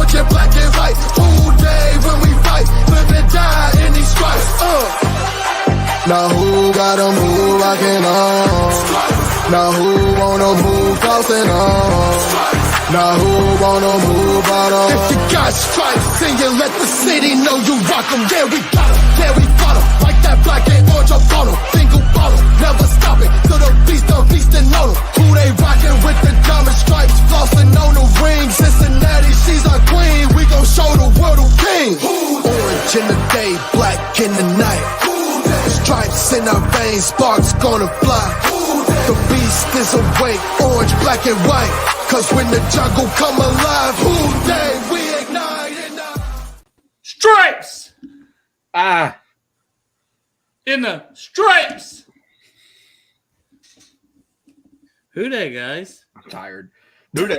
orange and black and white. Whole day when we fight, live and die in these stripes. Now who gotta move rockin' on? Now who wanna move crossing on? Now who wanna move out on? If you got stripes, then you let the city know you rock 'em. Yeah, we got 'em, yeah, we fought 'em. Like that black and orange up on 'em. Single bottle, never stop it. To the feastin' on 'em. Who they rockin' with the diamond stripes? Flossin' on the ring. Cincinnati, she's our queen. We gon' show the world who king. Orange in the day, black in the night. Stripes in our veins, sparks gonna fly. The beast is awake, orange, black and white. Cause when the jungle come alive, who day we ignite in the Stripes In the stripes. Who day, guys? I'm tired. Who day?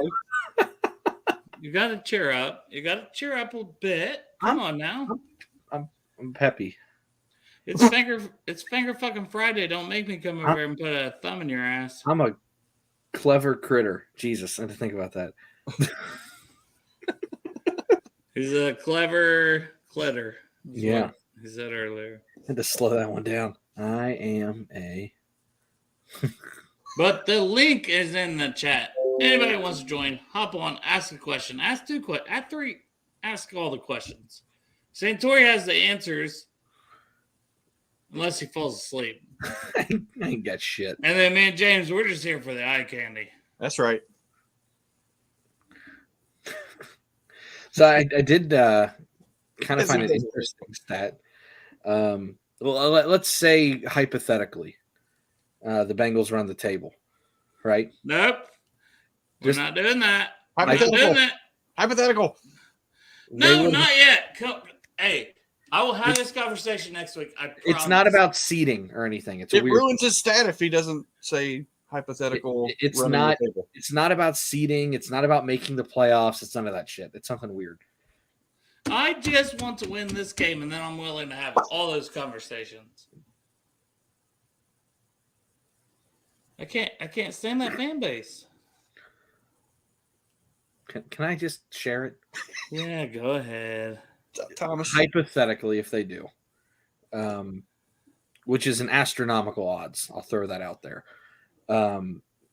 You gotta cheer up. You gotta cheer up a bit. Come on now. I'm peppy. It's finger fucking Friday. Don't make me come over here and put a thumb in your ass. I'm a clever critter. Jesus, I had to think about that. He's a clever clitter. Yeah. He said earlier. I had to slow that one down. I am a. But the link is in the chat. Anybody wants to join, hop on, ask a question, ask 2 questions, ask 3, ask all the questions. Santori has the answers, unless he falls asleep. I ain't got shit. And then me and James, we're just here for the eye candy. That's right. So I did kind of find an interesting stat. Well, let's say hypothetically, the Bengals run the table, right? Nope. We're not doing that. We're not Hypothetical. doing that. Hypothetical. No, not yet. Hey, I will have this conversation next week. I promise. It's not about seeding or anything. It's It weird. ruins his stat if he doesn't say hypothetical. It's running not. the table. It's not about seeding. It's not about making the playoffs. It's none of that shit. It's something weird. I just want to win this game, and then I'm willing to have all those conversations. I can't stand that fan base. Can I just share it? Yeah, go ahead. Thomas. Hypothetically, if they do, which is an astronomical odds, I'll throw that out there.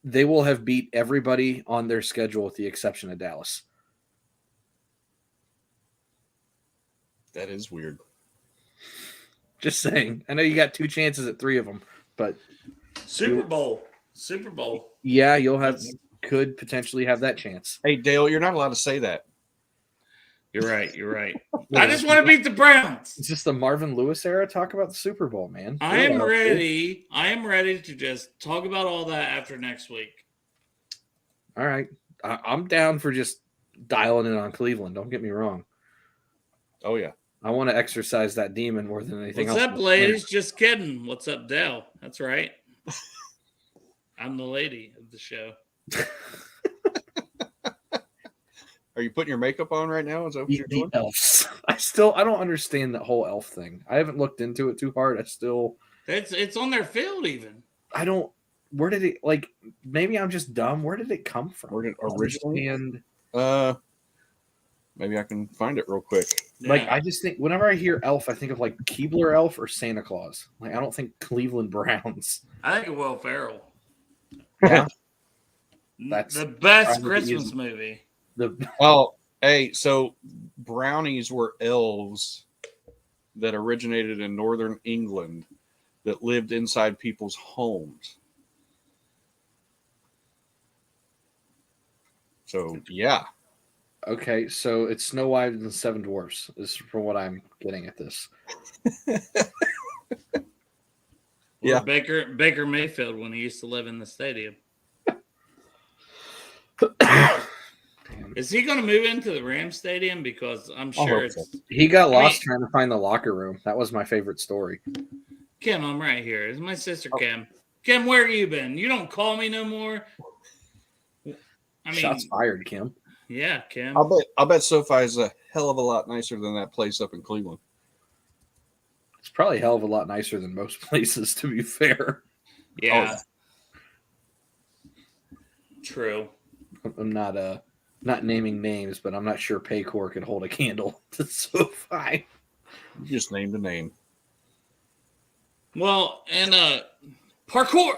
They will have beat everybody on their schedule with the exception of Dallas. That is weird. Just saying. I know you got 2 chances at 3 of them, but Super Bowl. yeah, could potentially have that chance. Hey, Dale, you're not allowed to say that. You're right. I just want to beat the Browns. It's just the Marvin Lewis era. Talk about the Super Bowl, man. I am ready to just talk about all that after next week. All right. I'm down for just dialing in on Cleveland. Don't get me wrong. Oh, yeah. I want to exercise that demon more than anything else. What's up, ladies? Just kidding. What's up, Dale? That's right. I'm the lady of the show. Are you putting your makeup on right now? Is that what you're doing? Elves. I don't understand that whole elf thing. I haven't looked into it too hard. It's on their field even. Where did it, maybe I'm just dumb. Where did it come from? Where did it originally? And maybe I can find it real quick. like, I just think whenever I hear elf, I think of like Keebler elf or Santa Claus. Like, I don't think Cleveland Browns. I think of Will Ferrell. Yeah. That's the best Christmas movie. Well, hey, so brownies were elves that originated in northern England that lived inside people's homes. So, yeah. Okay, so it's Snow White and the Seven Dwarfs is from what I'm getting at this. Yeah. Baker Mayfield when he used to live in the stadium. Is he going to move into the Rams stadium? Because I'm sure He got lost trying to find the locker room. That was my favorite story. Kim, I'm right here. It's my sister Kim. Kim, where you been? You don't call me no more. Shots fired, Kim. Yeah, Kim. I'll bet SoFi is a hell of a lot nicer than that place up in Cleveland. It's probably a hell of a lot nicer than most places, to be fair. Yeah. True. I'm not not naming names, but I'm not sure Paycor could hold a candle to SoFi. You just named a name. Well, and parkour,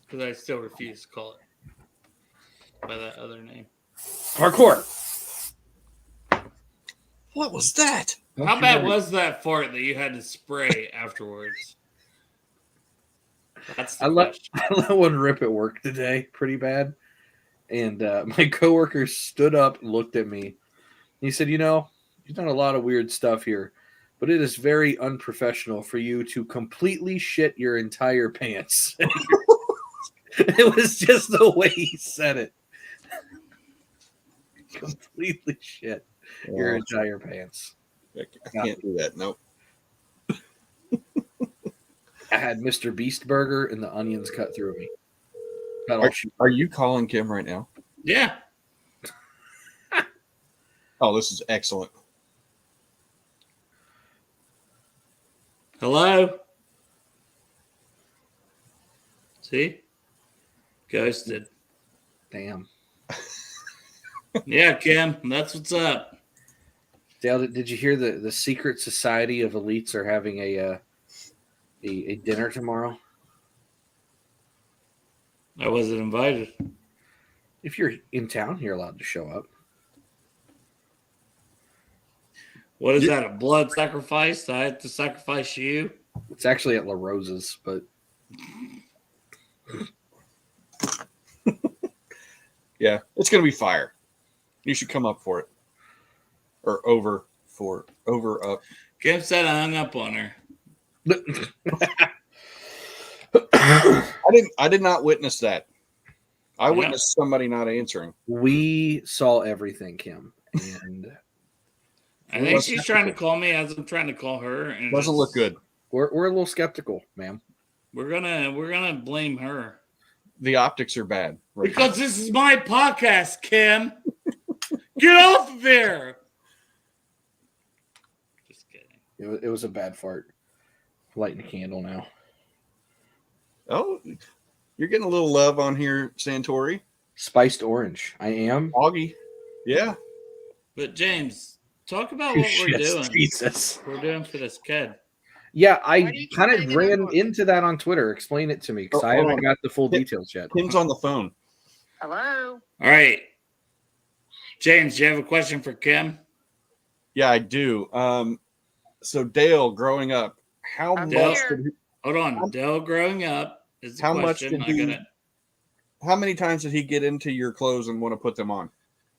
because I still refuse to call it by that other name. Parkour. What was that? How bad was that fart that you had to spray afterwards? That's the I let question. one rip at work today pretty bad. And my coworker stood up and looked at me. He said, you've done a lot of weird stuff here, but it is very unprofessional for you to completely shit your entire pants. It was just the way he said it. Completely shit your entire pants. I can't do that. Nope. I had Mr. Beast burger and the onions cut through me. Are you calling Kim right now? Yeah. Oh, this is excellent. Hello? See? Ghosted. Damn. Yeah, Kim, that's what's up. Dale, did you hear the secret society of elites are having a dinner tomorrow? I wasn't invited. If you're in town, you're allowed to show up. What is that, a blood sacrifice? I have to sacrifice you? It's actually at La Rosa's, but Yeah, it's going to be fire. You should come up for it. Or up. Kim said I hung up on her. I did not witness that. I Yeah. witnessed somebody not answering. we saw everything, Kim, and I think she's trying to call me as I'm trying to call her. And Doesn't look good. we're a little skeptical, ma'am. We're gonna blame her. The optics are bad. Right now. Because this is my podcast, Kim. Get off of there. Just kidding. It was a bad fart. Lighting a candle now. Oh, you're getting a little love on here, Santori. Spiced orange. I am. Augie. Yeah. But James, talk about what we're Yes, doing. Jesus. We're doing for this kid. Yeah, Why I do you kind keep of bringing ran it up? into that on Twitter. Explain it to me because Oh, I hold haven't on. got the full details yet. Kim's on the phone. Hello? All right. James, do you have a question for Kim? Yeah, I do. So Dale, growing up, how I'm much here. did he, Hold on. Dell growing up is the How much question. did I he- got it. how many times did he get into your clothes and want to put them on?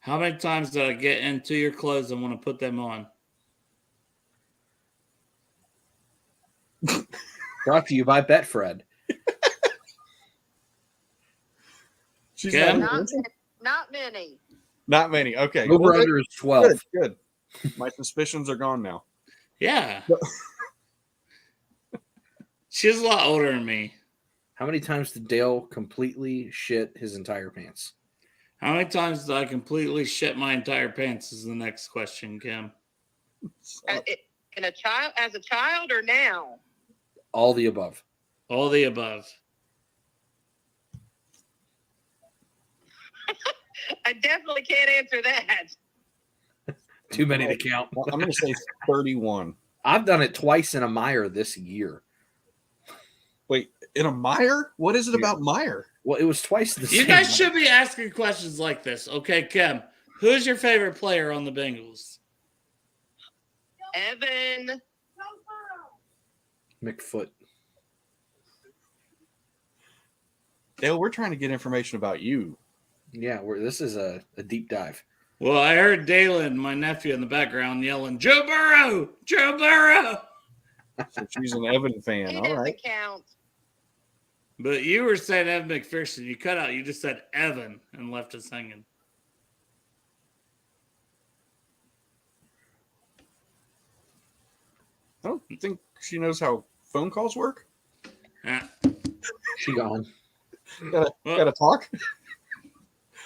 How many times did I get into your clothes and want to put them on? Brought to you by Betfred. She's Kim? Not many. not many. Okay. Over Well, under is 12. Good. My suspicions are gone now. Yeah. She's a lot older than me. How many times did Dale completely shit his entire pants? How many times did I completely shit my entire pants is the next question, Kim. As a child or now? All the above. All the above. I definitely can't answer that. Too many to count. Well, I'm going to say 31. I've done it twice in a Meyer this year. Wait, in a Meyer? What is it about Meyer? Well, it was twice the same. You guys should be asking questions like this. Okay, Kim, who's your favorite player on the Bengals? Evan. McFoot. Dale, we're trying to get information about you. Yeah, this is a deep dive. Well, I heard Dalen, my nephew, in the background yelling, Joe Burrow! Joe Burrow! So she's an Evan fan. He All doesn't right. count. But you were saying Evan McPherson. You cut out. You just said Evan and left us hanging. I don't think she knows how phone calls work. Ah, She gone. well, Gotta talk.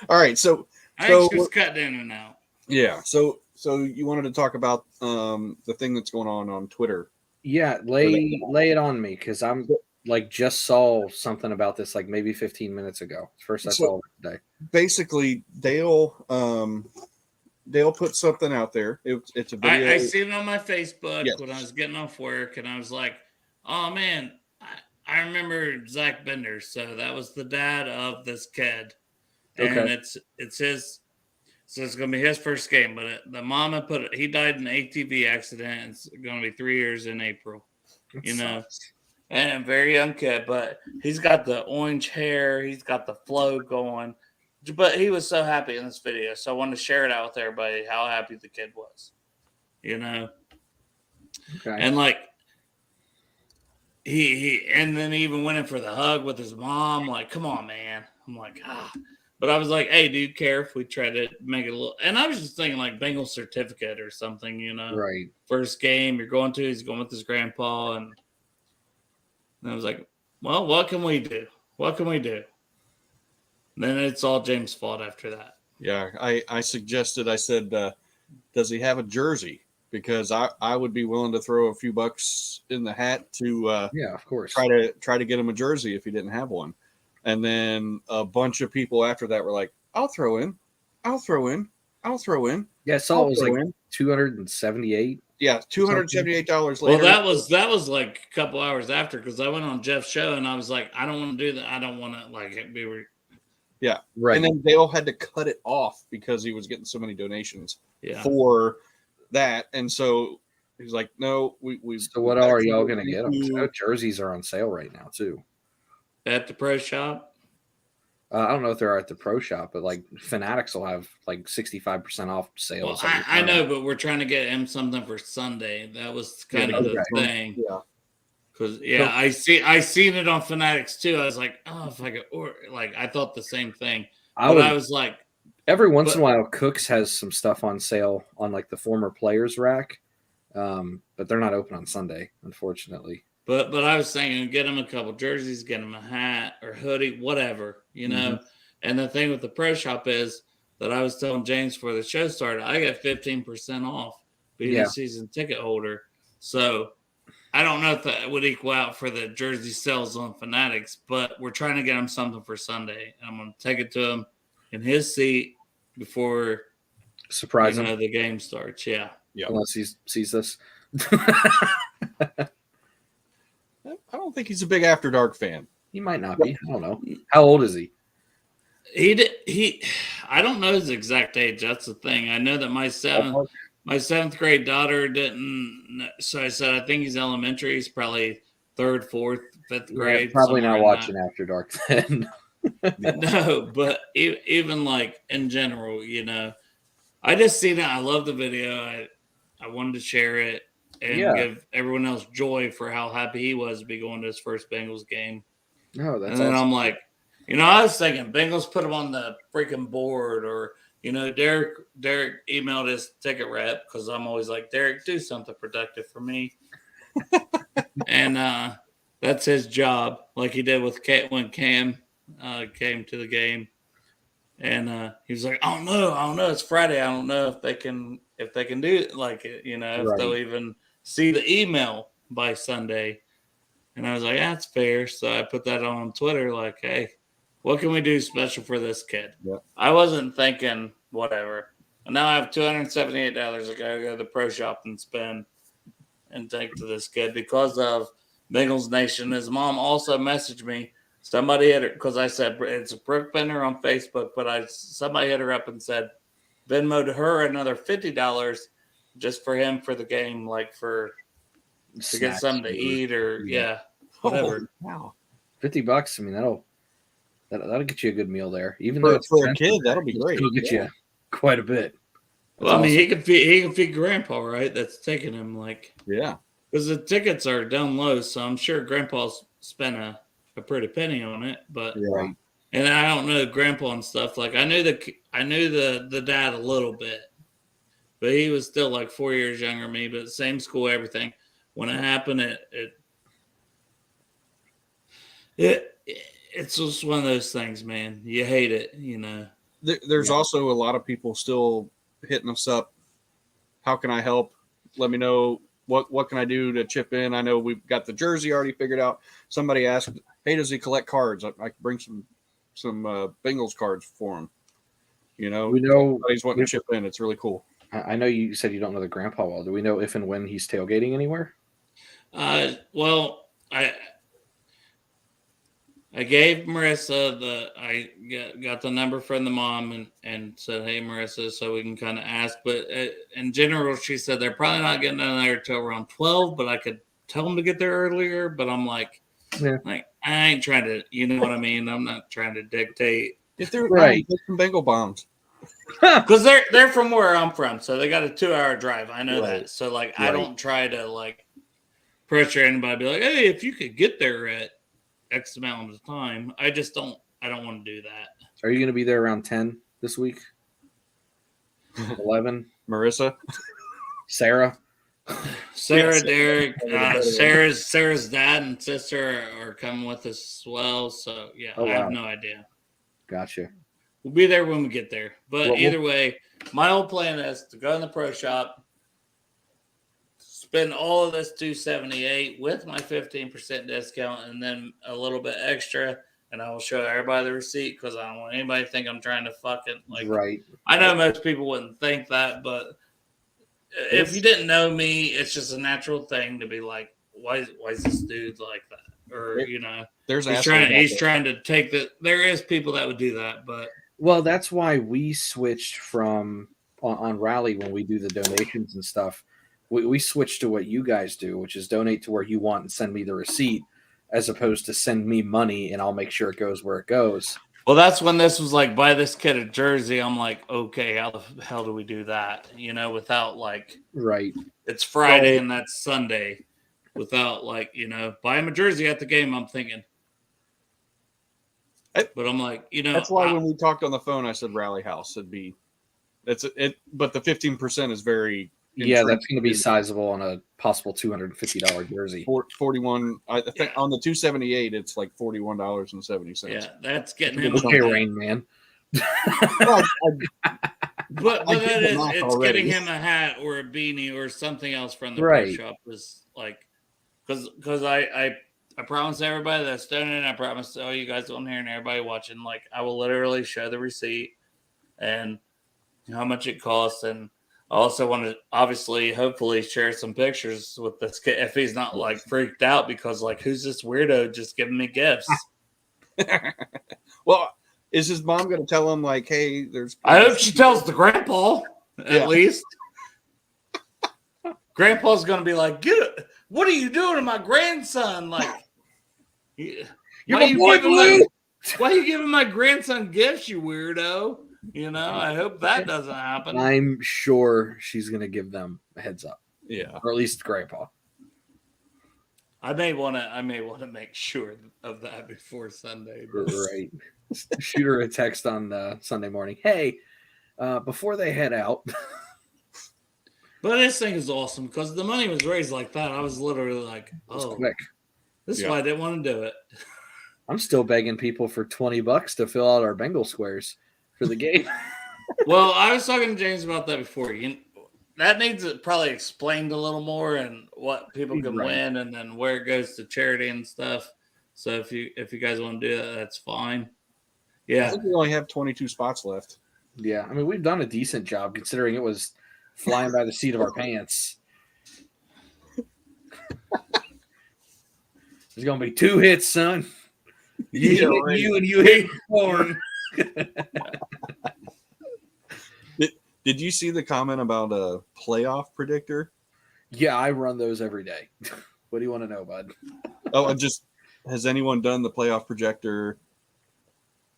All right. So I think she was cutting in and out. yeah. So you wanted to talk about the thing that's going on Twitter. Yeah, lay it on me because I'm like just saw something about this like maybe 15 minutes ago. First I So- saw it today. Basically, Dale put something out there. It's a video. I seen it on my Facebook Yes. when I was getting off work, and I was like, "Oh man, I remember Zach Bender." So that was the dad of this kid, and Okay. it's his. So it's gonna be his first game, but the mama put it. He died in an ATV accident. It's gonna be 3 years in April. You know, and a very young kid, but he's got the orange hair. He's got the flow going. But he was so happy in this video, so I wanted to share it out with everybody how happy the kid was. You know. Okay. And like he and then he even went in for the hug with his mom. Like, come on, man. I'm like, ah. But I was like, hey, do you care if we try to make it a little? And I was just thinking like Bengal certificate or something, you know. Right. First game you're going to, he's going with his grandpa, and I was like, well, what can we do? What can we do? And then it's all James' fault after that. Yeah, I suggested. I said, does he have a jersey? Because I would be willing to throw a few bucks in the hat to Yeah, of course. try to get him a jersey if he didn't have one. And then a bunch of people after that were like, I'll throw in. Yeah, I saw I'll it was throw like in. 278. Yeah, $278 Well, later. that was like a couple hours after, because I went on Jeff's show and I was like, I don't want to do that. I don't want to like be. Right. And then Dale had to cut it off because he was getting so many donations Yeah. for that. And so he's like, no, we So what are y'all gonna get them? I know jerseys are on sale right now too. At the pro shop. I don't know if they're at the pro shop, but like Fanatics will have like 65% off Well, sales. I know, but we're trying to get him something for Sunday. That was kind of the okay. thing. Yeah. Because I seen it on Fanatics too. I was like, oh, if I could, or like I thought the same thing. I But I was like, every once in a while, Cooks has some stuff on sale on like the former players rack, but they're not open on Sunday, unfortunately. but I was saying, get him a couple jerseys, get him a hat or hoodie, whatever, you know. And the thing with the pro shop is that I was telling James before the show started, I got 15% off being Yeah. a season ticket holder. So I don't know if that would equal out for the jersey sales on Fanatics, but we're trying to get him something for Sunday. I'm going to take it to him in his seat before Surprise you him know, the game starts. Yeah. unless he sees this. I don't think he's a big After Dark fan. He might not be. I don't know. How old is he? I don't know his exact age. That's the thing. I know that my seventh grade daughter didn't. So I said, I think he's elementary. He's probably third, fourth, fifth grade. Probably not somewhere in watching After Dark then. that. No, but even like in general, you know, I just seen it. I love the video. I wanted to share it and give everyone else joy for how happy he was to be going to his first Bengals game. No, that's And then awesome. I'm like, you know, I was thinking Bengals put him on the freaking board, or you know, Derek emailed his ticket rep because I'm always like, Derek, do something productive for me, and that's his job, like he did with when Cam came to the game, and he was like, I don't know, it's Friday, I don't know if they can do it, like you know, if they'll even see the email by Sunday. And I was like, that's fair. So I put that on Twitter, like, hey, what can we do special for this kid? Yeah. I wasn't thinking whatever. And now I have $278 I gotta go to the pro shop and spend and take to this kid because of Bengals Nation. His mom also messaged me. Somebody hit her because I said it's a Brooke Bender on Facebook, but somebody hit her up and said Venmo to her another $50 just for him for the game, like to get Snacks something to eat or whatever. Oh, wow. $50. I mean, that'll get you a good meal there. Even For, though it's for a expensive, kid, that'll be great. it'll get you quite a bit. Well, I mean, he can feed Grandpa, right? That's taking him like Yeah. because the tickets are down low, so I'm sure Grandpa's spent a pretty penny on it. But Yeah. and I don't know Grandpa and stuff. Like I knew the dad a little bit, but he was still like 4 years younger than me. But same school, everything. When it happened, it's just one of those things, man. You hate it, you know. There's also a lot of people still hitting us up. How can I help? Let me know what can I do to chip in? I know we've got the jersey already figured out. Somebody asked, hey, does he collect cards? I can bring some Bengals cards for him. You know, We know everybody's wanting to chip in. It's really cool. I know you said you don't know the grandpa well. Do we know if and when he's tailgating anywhere? Well, I gave Marissa I got the number from the mom and said, hey, Marissa, so we can kind of ask. But in general, she said they're probably not getting in there till around 12, but I could tell them to get there earlier. But I'm like, I ain't trying to, you know what I mean? I'm not trying to dictate. If they're right, get some Bengal bombs. Because they're from where I'm from, so they got a 2-hour drive. I know Right. that. So like, I don't try to like pressure anybody. Be like, hey, if you could get there at X amount of time. I don't want to do that. Are you going to be there around 10 this week? 11? Marissa? Sarah? Sarah, Derek, Sarah's dad and sister are coming with us as well. So yeah, Oh, I have wow. no idea. Gotcha. We'll be there when we get there. But Well, either way, my whole plan is to go in the pro shop, spend all of this $278 with my 15% discount, and then a little bit extra, and I will show everybody the receipt because I don't want anybody to think I'm trying to fucking like. Right. I know most people wouldn't think that, but if you didn't know me, it's just a natural thing to be like, why is this dude like that? Or you know, There's he's trying to take the. There is people that would do that, but. Well, that's why we switched from on Rally when we do the donations and stuff. We switched to what you guys do, which is donate to where you want and send me the receipt, as opposed to send me money and I'll make sure it goes where it goes. Well, that's when this was like, buy this kid a jersey. I'm like, okay, how the hell do we do that? You know, without like, right? It's Friday and that's Sunday, without like, you know, buy him a jersey at the game. I'm thinking. But I'm like, you know, that's why when we talked on the phone, I said Rally House. But the 15% is very that's going to be sizable on a possible $250 jersey. 41. I think on the 278, it's like $41.70. Yeah, that's getting him. Okay, Rain Man. But it's getting him a hat or a beanie or something else from the pro shop is like, because I promise everybody that's donating, I promise all you guys on here and everybody watching, like I will literally show the receipt and how much it costs. And I also want to obviously, hopefully share some pictures with this kid if he's not like freaked out because like, who's this weirdo just giving me gifts? Well, is his mom going to tell him like, hey, there's... I hope she tells the grandpa at least. Grandpa's going to be like, what are you doing to my grandson? Like, why are you giving my grandson gifts, you weirdo? You know, I hope that doesn't happen. I'm sure she's going to give them a heads up. Yeah. Or at least grandpa. I may want to make sure of that before Sunday. Right. Shoot her a text on Sunday morning. Hey, before they head out. But this thing is awesome because the money was raised like that. I was literally like, oh, quick. This is why I didn't want to do it. I'm still begging people for $20 to fill out our Bengal squares for the game. Well, I was talking to James about that before. That needs to probably explained a little more and what people can win and then where it goes to charity and stuff. So if you guys want to do that, that's fine. Yeah. I think we only have 22 spots left. Yeah. I mean, we've done a decent job considering it was flying by the seat of our pants. There's going to be 2 hits, son. You and you hate porn. Did you see the comment about a playoff predictor? Yeah, I run those every day. What do you want to know, bud? Oh, and just has anyone done the playoff projector?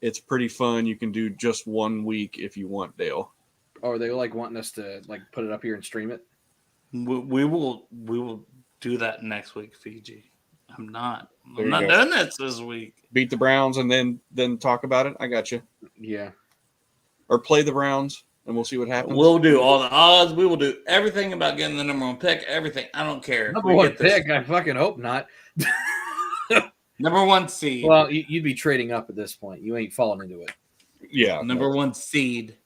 It's pretty fun. You can do just 1 week if you want, Dale. Oh, are they like wanting us to like put it up here and stream it? We will do that next week, Fiji. I'm not doing that this week. Beat the Browns and then talk about it. I got you. Yeah. Or play the Browns and we'll see what happens. We'll do all the odds. We will do everything about getting the number 1 pick. Everything. I don't care. Number 1 pick? I fucking hope not. Number 1 seed. Well, you'd be trading up at this point. You ain't falling into it. Yeah. Number 1 seed.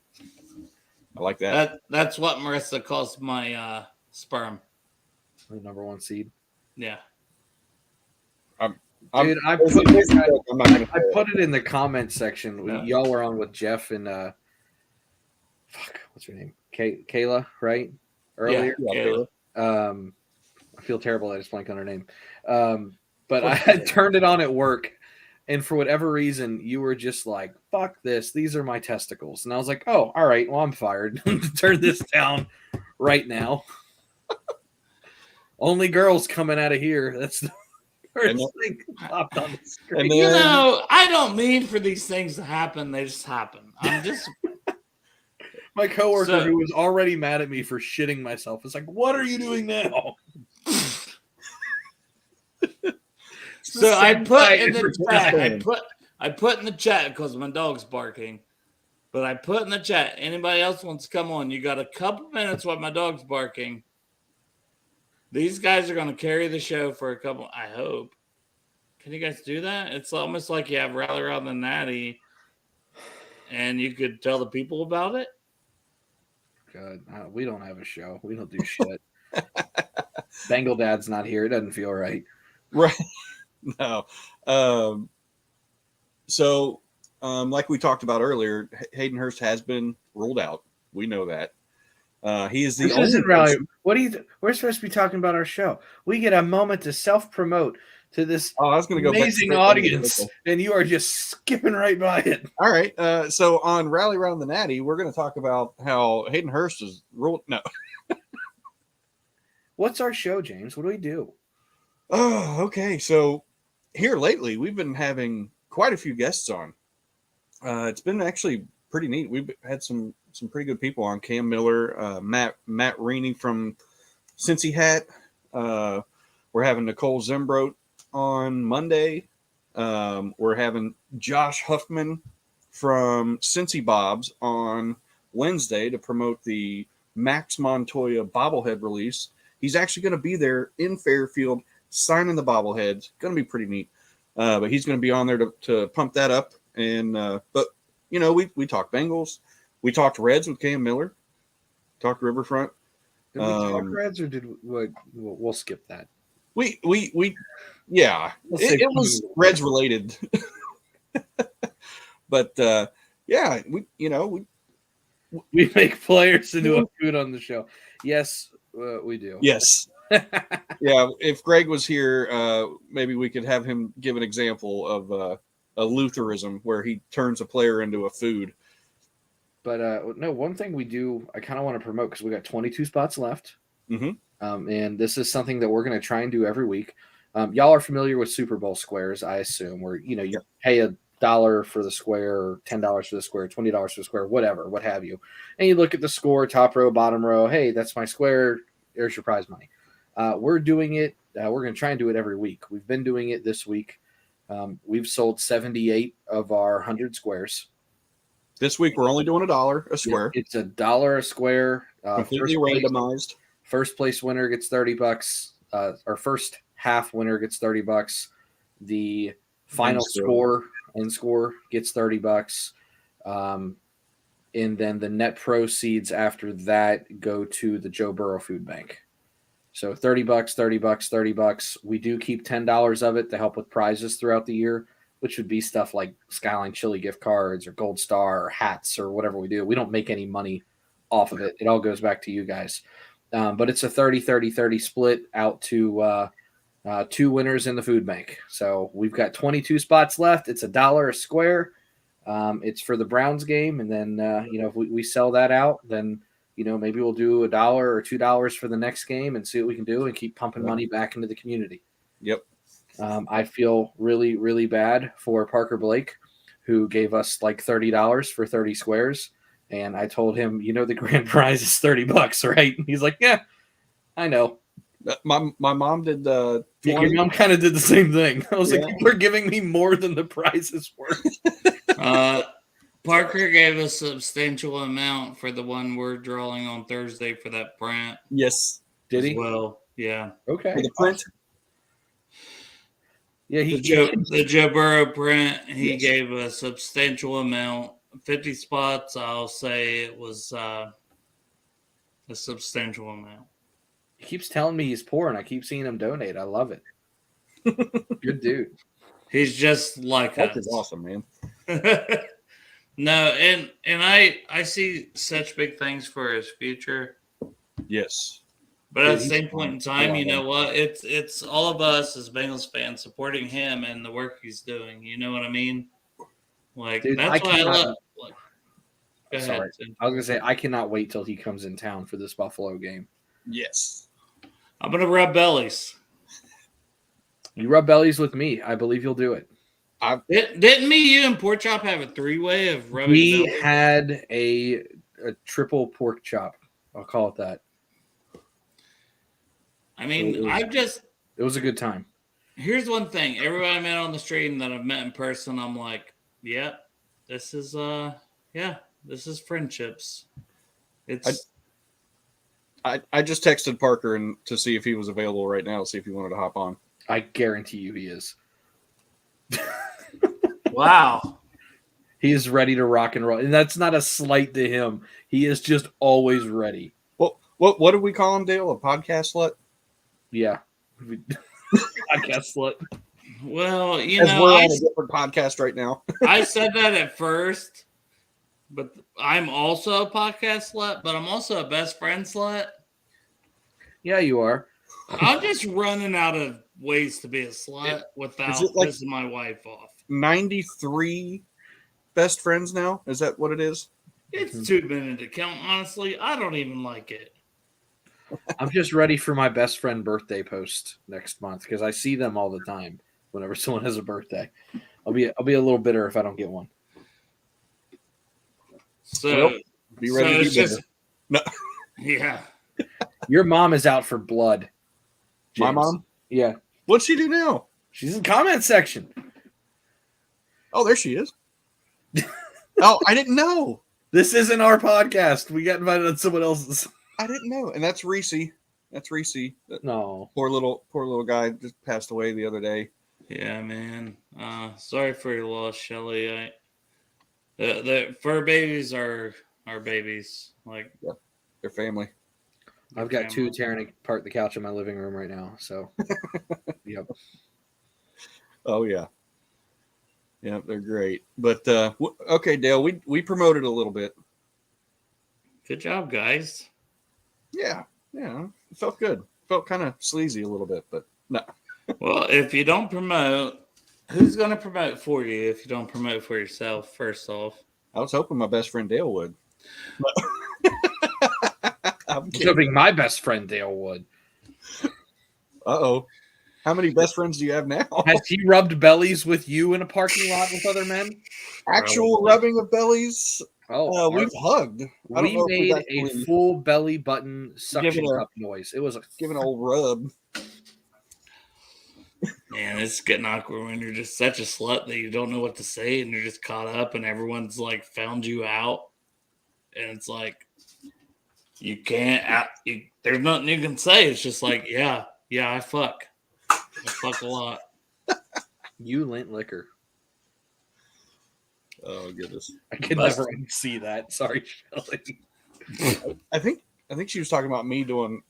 I like that. That's what Marissa calls my sperm. the number 1 seed. Yeah. Dude, I I'm put not gonna I put it in the comment section. Yeah. Y'all were on with Jeff and what's her name? Kayla, right? Earlier. Yeah. I feel terrible that I just blanked on her name. But I had turned it on at work, and for whatever reason, you were just like, fuck this. These are my testicles. And I was like, oh, all right, well, I'm fired. Turn this down right now. Only girls coming out of here. That's the first thing popped on the screen. And You then, know, I don't mean for these things to happen. They just happen. I'm just My coworker So- who was already mad at me for shitting myself was like, what are you doing now? so I put night in the every chat. time. I put in the chat because my dog's barking. But I put in the chat. Anybody else wants to come on? You got a couple minutes while my dog's barking. These guys are going to carry the show for a couple. I hope. Can you guys do that? It's almost like you have Rally Around the Natty, and you could tell the people about it. God, we don't have a show. We don't do shit. Bengal Dad's not here. It doesn't feel right. right? No. So, like we talked about earlier, Hayden Hurst has been ruled out. We know that. He is the This only isn't really. person- What do you? We're supposed to be talking about our show. We get a moment to self-promote to this Oh, I was going to go back amazing straight audience, to and you are just skipping right by it. All right. So on Rally Around the Natty, we're going to talk about how Hayden Hurst is ruled. No. What's our show, James? What do we do? Oh, okay. So here lately, we've been having quite a few guests on. It's been actually pretty neat. We've had some pretty good people on. Cam Miller, Matt Reaney from Cincy Hat. We're having Nicole Zembrote on Monday. We're having Josh Huffman from Cincy Bob's on Wednesday to promote the Max Montoya bobblehead release. He's actually going to be there in Fairfield signing the bobbleheads. Going to be pretty neat. But he's going to be on there to pump that up. And but you know, we talked Bengals, we talked Reds with Cam Miller, talked Riverfront. Did we talk Reds or did we? We'll skip that. We yeah, We'll it say- was Reds related. But yeah, We make players into a food on the show. Yes, we do. yes. Yeah, if Greg was here, maybe we could have him give an example of a Lutherism where he turns a player into a food. But no, one thing we do, I kind of want to promote because we got 22 spots left. Mhm. And this is something that we're going to try and do every week. Y'all are familiar with Super Bowl squares, I assume, where you pay $1 for the square, or $10 for the square, $20 for the square, whatever, what have you. And you look at the score, top row, bottom row. Hey, that's my square. There's your prize money. We're doing it. We're going to try and do it every week. We've been doing it this week. We've sold 78 of our 100 squares. This week we're only doing $1 a square, It's $1 a square. completely randomized. First place winner gets $30. Our first half winner gets $30. The final end score gets $30. And then the net proceeds after that go to the Joe Burrow Food Bank. So $30, $30, $30. We do keep $10 of it to help with prizes throughout the year, which would be stuff like Skyline Chili gift cards or Gold Star or hats or whatever we do. We don't make any money off of it. It all goes back to you guys. But it's a 30-30-30 split out to 2 winners in the food bank. So we've got 22 spots left. It's $1 a square. It's for the Browns game. And then, if we sell that out, then, maybe we'll do $1 or $2 for the next game and see what we can do and keep pumping money back into the community. Yep. I feel really, really bad for Parker Blake, who gave us like $30 for 30 squares. And I told him, the grand prize is $30, right? And he's like, yeah, I know. My mom did Yeah, your mom kind of did the same thing. I was like, people are giving me more than the prize is worth. Parker gave a substantial amount for the one we're drawing on Thursday for that print. Yes. Did as he? Well, yeah. Okay. For the print. Yeah, The Joe Burrow print, he gave a substantial amount. 50 spots, I'll say it was a substantial amount. He keeps telling me he's poor, and I keep seeing him donate. I love it. Good dude. He's just like That us. is awesome, man. No, and I see such big things for his future. Yes. But Dude, at the he's same point in fun. I time, love you know him. what? It's all of us as Bengals fans supporting him and the work he's doing. You know what I mean? Like Dude, that's why I love. Like, go Sorry. ahead. I was gonna say I cannot wait till he comes in town for this Buffalo game. Yes. I'm gonna rub bellies. You rub bellies with me. I believe you'll do it. Didn't me, you, and Pork Chop have a 3-way of rubbing We bellies? had a triple pork chop. I'll call it that. I mean, It was a good time. here's one thing. Everybody I met on the stream that I've met in person, I'm like, yep, this is this is friendships. It's I just texted Parker and to see if he was available right now, see if he wanted to hop on. I guarantee you he is. wow. He is ready to rock and roll. And that's not a slight to him. He is just always ready. Well, what did we call him, Dale? A podcast slut? Yeah. Podcast slut. Well, you As know, we're on a different podcast right now. I said that at first, but I'm also a podcast slut, but I'm also a best friend slut. Yeah, you are. I'm just running out of ways to be a slut without it like- pissing my wife off. 93 best friends now? Is that what it is? It's too many to count, honestly. I don't even like it. I'm just ready for my best friend birthday post next month because I see them all the time whenever someone has a birthday. I'll be a little bitter if I don't get one. So, Well, Be ready to it's be just, No. yeah. Your mom is out for blood. My James. mom? Yeah. What'd she do now? She's in the comment section. Oh, there she is. Oh, I didn't know. This isn't our podcast. We got invited on someone else's. I didn't know. And that's Reese. That's Reese. That No. poor little guy just passed away the other day. Yeah, man. Sorry for your loss, Shelly. The fur babies are babies. Like Their family. I've got two tearing apart the couch in my living room right now. So, yep. Oh yeah. Yeah, they're great. But okay, Dale, we promoted a little bit. Good job, guys. Yeah. It felt good. Felt kind of sleazy a little bit, but no. Well, if you don't promote, who's going to promote for you if you don't promote for yourself, first off? I was hoping my best friend Dale would. I'm I'm kidding. hoping my best friend Dale would. Uh-oh. How many best friends do you have now? Has he rubbed bellies with you in a parking lot with other men? Actual rubbing of bellies? Oh, We've hugged. I don't we know if we've made actually a full belly button suction Given a- cup noise. It was a given an old rub. Man, it's getting awkward when you're just such a slut that you don't know what to say and you're just caught up and everyone's like found you out. And it's like, you can't, there's nothing you can say. It's just like, yeah, I fuck. I fuck a lot. you lint liquor. Oh goodness. I can Bust- never unsee that. Sorry, Shelly. I think she was talking about me doing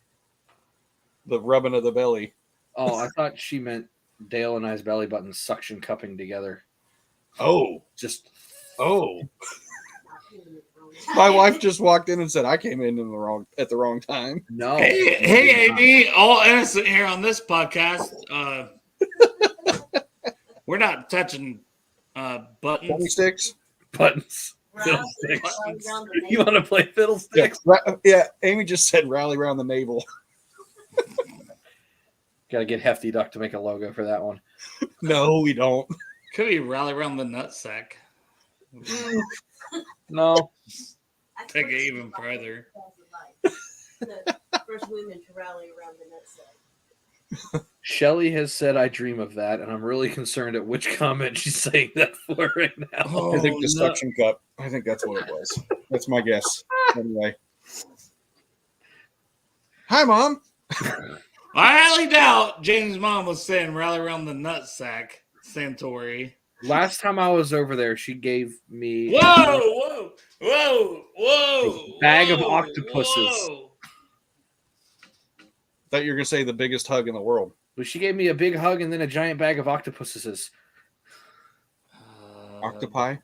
the rubbing of the belly. Oh, I thought she meant Dale and I's belly button suction cupping together. Oh. Just My wife just walked in and said I came in at the wrong time. no. Hey, AD, all innocent here on this podcast. We're not touching Belly buttons. sticks? buttons. Fiddlesticks. You want to play Yeah. fiddlesticks? Yeah, Amy just said rally around the navel. Got to get Hefty Duck to make a logo for that one. No, we don't. Could be rally around the nutsack. No. Take it even further. The first women to rally around the nutsack. Shelly has said I dream of that, and I'm really concerned at which comment she's saying that for right now. I think the no. suction cup. I think that's what it was. That's my guess. Anyway. Hi, Mom. I highly doubt James' mom was saying rally around the nutsack, Santori. Last time I was over there, she gave me Whoa! Bag of octopuses. Whoa. Thought you were gonna say the biggest hug in the world. Well, she gave me a big hug and then a giant bag of octopuses. Octopi.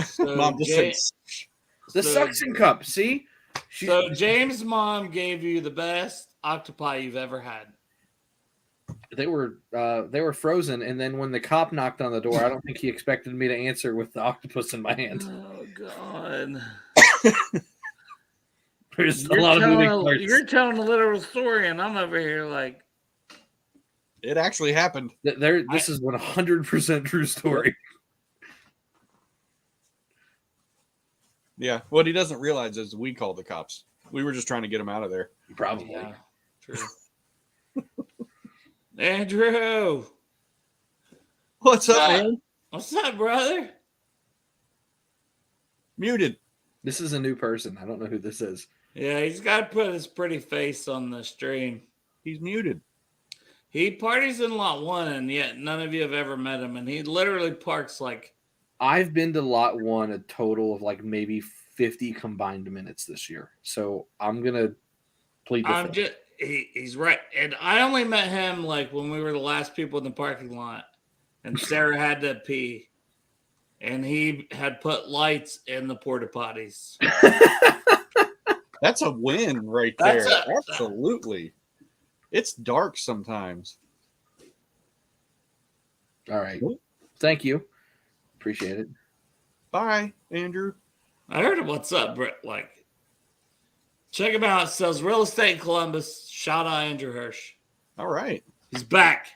So Mom, just Ja- say The so- suction cup. See, So James' mom gave you the best octopi you've ever had. they were frozen, and then when the cop knocked on the door, I don't think he expected me to answer with the octopus in my hand. Oh God! There's a lot of moving parts. You're telling a literal story, and I'm over here like, it actually happened. This is 100% true story. Yeah. What he doesn't realize is we called the cops. We were just trying to get him out of there. Probably. yeah, true. Andrew, What's up, What? man? what's up, brother? Muted. This is a new person. I don't know who this is. Yeah, he's got to put his pretty face on the stream. He's muted. He parties in Lot 1, and yet none of you have ever met him. And he literally parks like, I've been to Lot 1 a total of like maybe 50 combined minutes this year. So I'm going to plead the I'm fifth. just, he's right. And I only met him like when we were the last people in the parking lot, and Sarah had to pee. And he had put lights in the porta potties. That's a win right That's there. a- Absolutely. It's dark sometimes. All right. Thank you. Appreciate it. Bye, Andrew. I heard him. What's up, Brett? Like, check him out. Sells real estate in Columbus. Shout out Andrew Hirsch. All right. He's back.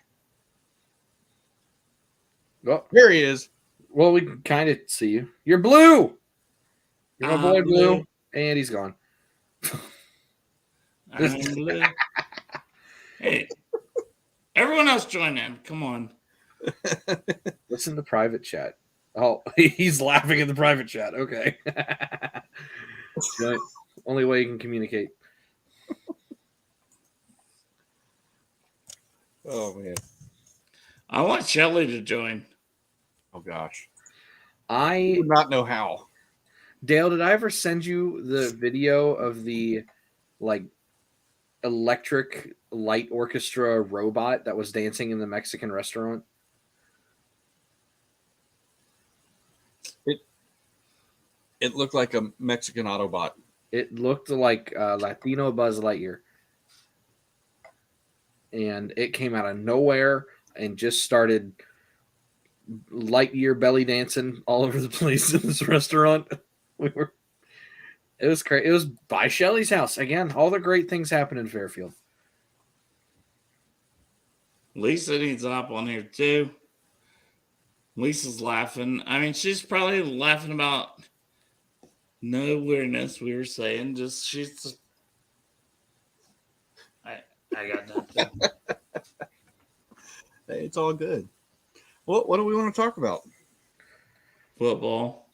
Well, Here he is. we can kind of see you. You're Blue. You're my boy Blue. Blue. And he's gone. I'm Blue. Hey, everyone else join in. Come on. Listen to private chat. Oh, he's laughing in the private chat. Okay. Right. Only way you can communicate. Oh, man. I want Shelly to join. Oh, gosh. I I do not know how. Dale, did I ever send you the video of the like electric light orchestra robot that was dancing in the Mexican restaurant? It looked like a Mexican Autobot. It looked like Latino Buzz Lightyear. And it came out of nowhere and just started Lightyear belly dancing all over the place in this restaurant. It was great. It was by Shelly's house. Again, all the great things happen in Fairfield. Lisa needs to hop on here too. Lisa's laughing. I mean, she's probably laughing about no weirdness we were saying. Just she's. I got nothing. Hey, it's all good. What do we want to talk about? Football.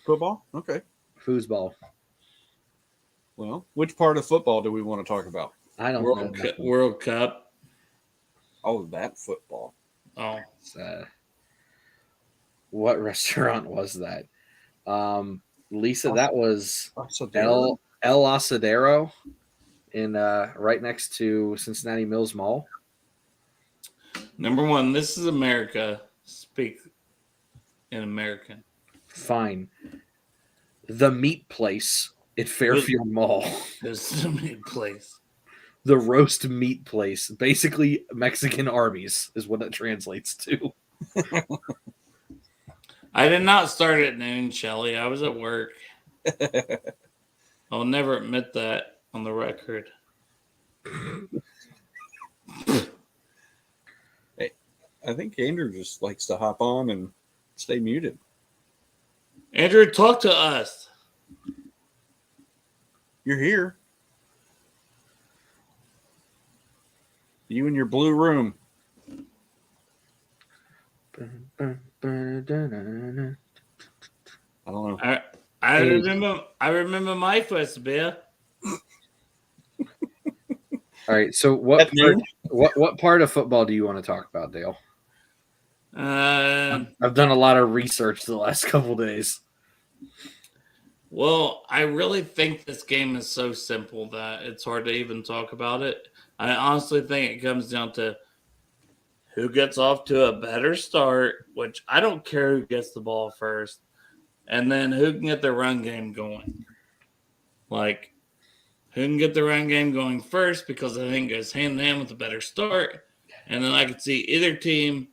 Football? Okay. Foosball. Well, which part of football do we want to talk about? I don't World know. Cup. World Cup. Oh, that football. Oh, What restaurant was that? Lisa, that was Pasadena? El Asadero in right next to Cincinnati Mills Mall. number one. This is America. Speak in American. Fine. The meat place at Fairfield Mall. This is a meat place. The roast meat place. Basically Mexican Arby's is what it translates to. I did not start at noon, Shelly. I was at work. I'll never admit that on the record. I think Andrew just likes to hop on and stay muted. Andrew, talk to us. You're here. You in your blue room. I don't know. I remember my first beer. All right. So what At noon? what part of football do you want to talk about, Dale? I've done a lot of research the last couple days. Well, I really think this game is so simple that it's hard to even talk about it. I honestly think it comes down to who gets off to a better start, which I don't care who gets the ball first, and then who can get the run game going. Like, who can get the run game going first, because I think it goes hand in hand with a better start. And then I could see either team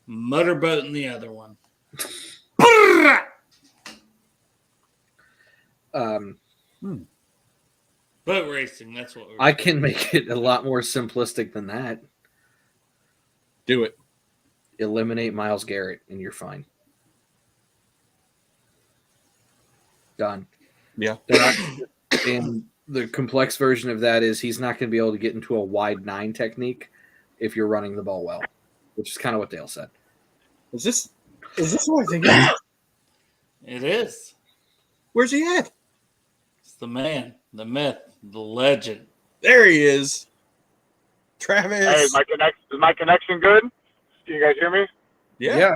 motorboating the other one. Boat racing, that's what we're I can make it a lot more simplistic than that. Do it. Eliminate Myles Garrett, and you're fine. Done. Yeah. And the complex version of that is he's not going to be able to get into a wide 9 technique if you're running the ball well, which is kind of what Dale said. Is this what I think? It is? It is. Where's he at? It's the man, the myth, the legend. There he is. Travis. Hey, is my connection good? Can you guys hear me? Yeah.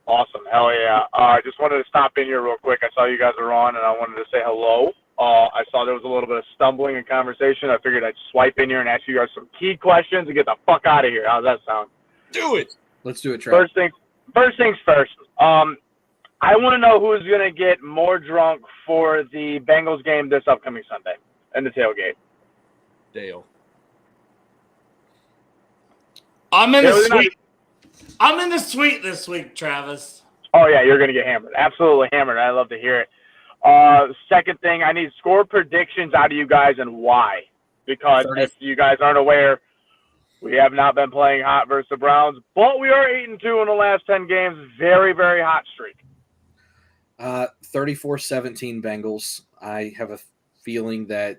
Awesome. Hell yeah. I just wanted to stop in here real quick. I saw you guys were on, and I wanted to say hello. I saw there was a little bit of stumbling in conversation. I figured I'd swipe in here and ask you guys some key questions and get the fuck out of here. How's that sound? Do it. Let's do it, Travis. First things first. I want to know who's going to get more drunk for the Bengals game this upcoming Sunday and the tailgate. Dale. I'm in Dale, the you're not- suite. I'm in the suite this week, Travis. Oh, yeah, you're going to get hammered. Absolutely hammered. I love to hear it. Second thing, I need score predictions out of you guys and why. Because if you guys aren't aware, we have not been playing hot versus the Browns, but we are 8-2 in the last 10 games. Very, very hot streak. 34-17 Bengals. I have a feeling that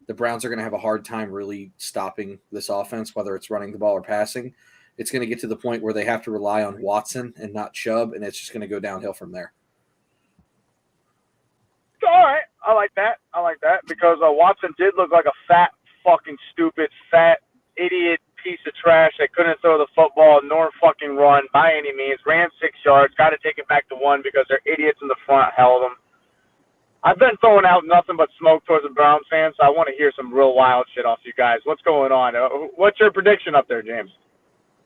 the Browns are going to have a hard time really stopping this offense, whether it's running the ball or passing. It's going to get to the point where they have to rely on Watson and not Chubb, and it's just going to go downhill from there. All right. I like that because Watson did look like a fat, fucking stupid, fat, idiot piece of trash that couldn't throw the football nor fucking run by any means. Ran 6 yards, got to take it back to 1 because their idiots in the front held them. I've been throwing out nothing but smoke towards the Browns fans, so I want to hear some real wild shit off you guys. What's going on? What's your prediction up there, James?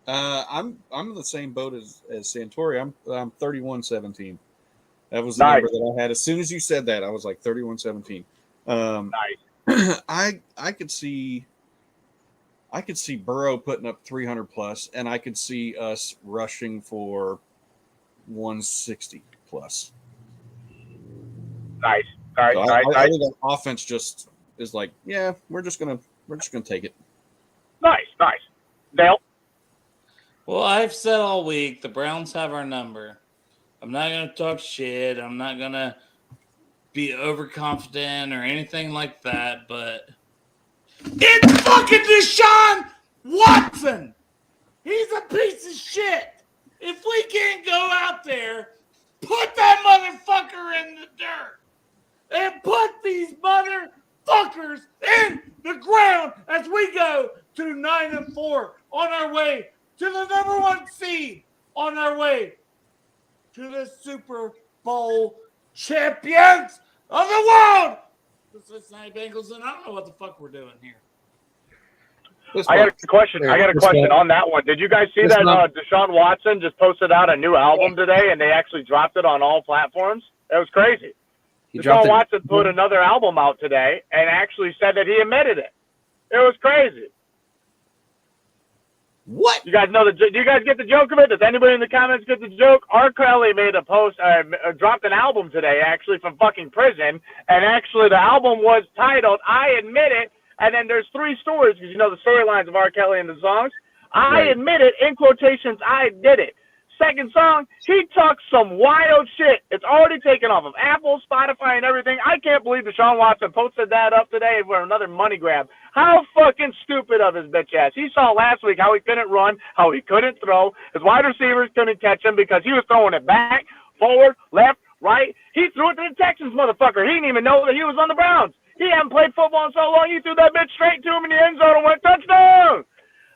I'm in the same boat as Santori. I'm 31-17. That was the Nice. number that I had. As soon as you said that, I was like 31-17. Nice. I could see Burrow putting up 300 plus, and I could see us rushing for 160 plus. Nice. All right. So Nice. I think the offense just is like, yeah, we're just gonna take it. Nice. Nice. Dale? Well, I've said all week the Browns have our number. I'm not going to talk shit. I'm not going to be overconfident or anything like that, but it's fucking Deshaun Watson. He's a piece of shit. If we can't go out there, put that motherfucker in the dirt and put these motherfuckers in the ground as we go to 9-4 on our way to the number 1 seed, on our way to the Super Bowl champions of the world. The Cincinnati Bengals, and I don't know what the fuck we're doing here. I got a question. On that one. Did you guys see that Deshaun Watson just posted out a new album today, and they actually dropped it on all platforms? It was crazy. Deshaun Watson put another album out today and actually said that he admitted it. It was crazy. What? You guys know do you guys get the joke of it? Does anybody in the comments get the joke? R. Kelly made a post, dropped an album today, actually, from fucking prison, and actually the album was titled I Admit It, and then there's 3 stories, because you know the storylines of R. Kelly and the songs. I admit it, in quotations, I did it. Second song, he talks some wild shit. It's already taken off of Apple, Spotify, and everything. I can't believe Deshaun Watson posted that up today for another money grab. How fucking stupid of his bitch ass. He saw last week how he couldn't run, how he couldn't throw. His wide receivers couldn't catch him because he was throwing it back, forward, left, right. He threw it to the Texans, motherfucker. He didn't even know that he was on the Browns. He hadn't played football in so long. He threw that bitch straight to him in the end zone and went touchdown.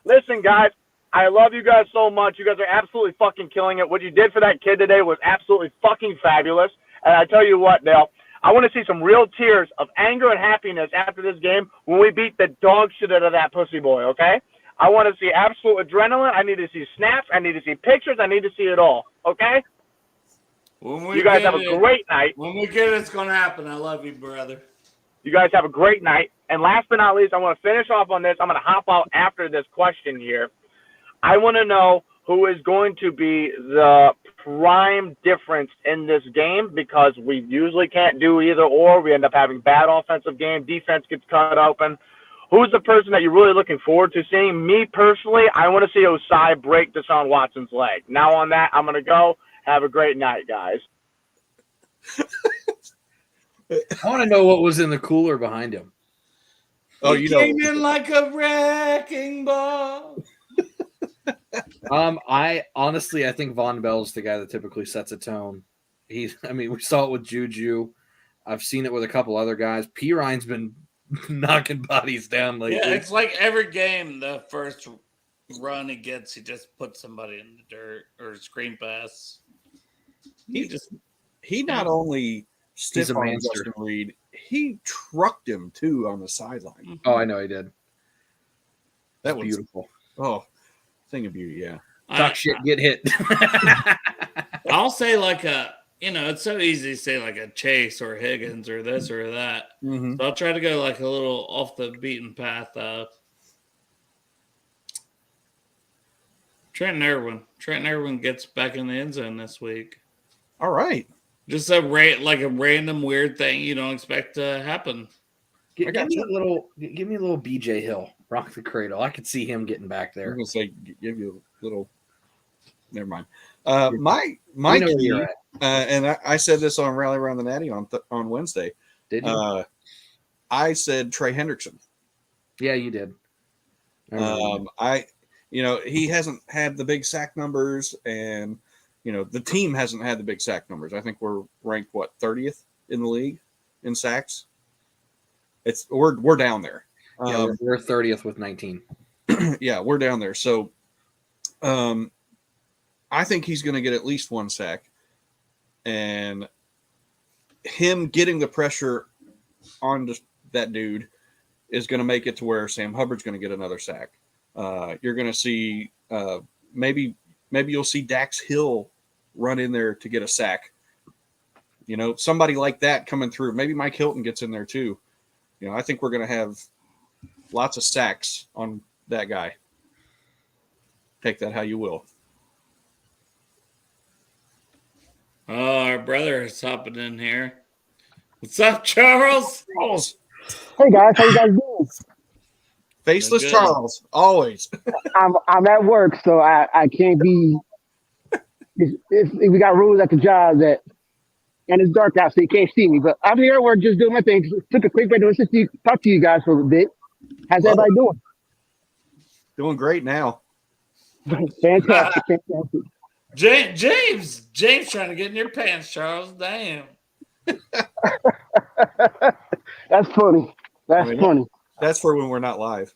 Listen, guys. I love you guys so much. You guys are absolutely fucking killing it. What you did for that kid today was absolutely fucking fabulous. And I tell you what, Dale, I want to see some real tears of anger and happiness after this game when we beat the dog shit out of that pussy boy, okay? I want to see absolute adrenaline. I need to see snaps. I need to see pictures. I need to see it all, okay? You guys have a great night. When we get it, it's going to happen. I love you, brother. You guys have a great night. And last but not least, I want to finish off on this. I'm going to hop out after this question here. I want to know who is going to be the prime difference in this game, because we usually can't do either or. We end up having bad offensive game. Defense gets cut open. Who's the person that you're really looking forward to seeing? Me personally, I want to see Osai break Deshaun Watson's leg. Now on that, I'm going to go. Have a great night, guys. I want to know what was in the cooler behind him. Oh, He came in like a wrecking ball. I think Von Bell's the guy that typically sets a tone. We saw it with Juju. I've seen it with a couple other guys. P. Ryan's been knocking bodies down lately. Yeah, it's like every game, the first run he gets, he just puts somebody in the dirt or a screen pass. He not only stiff-armed Justin Reed, he trucked him too on the sideline. Oh, I know he did. That was beautiful. Oh, thing of beauty, yeah. Talk shit, get hit. I'll say it's so easy to say like a Chase or Higgins or this or that. Mm-hmm. So I'll try to go like a little off the beaten path. Trent Irwin gets back in the end zone this week. All right. Just a random weird thing you don't expect to happen. Give me a little BJ Hill, rock the cradle. I could see him getting back there. I'm gonna say give you a little. Never mind. My key, and I said this on Rally Around the Natty on Wednesday. Did you? I said Trey Hendrickson. Yeah, you did. He hasn't had the big sack numbers, and the team hasn't had the big sack numbers. I think we're ranked 30th in the league in sacks. We're down there. Yeah, we're 30th with 19. Yeah, we're down there. So, I think he's going to get at least one sack, and him getting the pressure on that dude is going to make it to where Sam Hubbard's going to get another sack. You're going to see maybe you'll see Dax Hill run in there to get a sack. Somebody like that coming through. Maybe Mike Hilton gets in there too. I think we're going to have lots of sacks on that guy. Take that how you will. Oh, our brother is hopping in here. What's up, Charles? Hey guys, how you guys doing? Faceless Good. Charles, always. I'm at work, so I can't be. If we got rules at the job and it's dark out, so you can't see me. But I'm here at work, just doing my thing. Took a quick break to talk to you guys for a bit. How's everybody doing? Doing great now. Fantastic. James trying to get in your pants, Charles. Damn. That's funny. Funny. That's for when we're not live.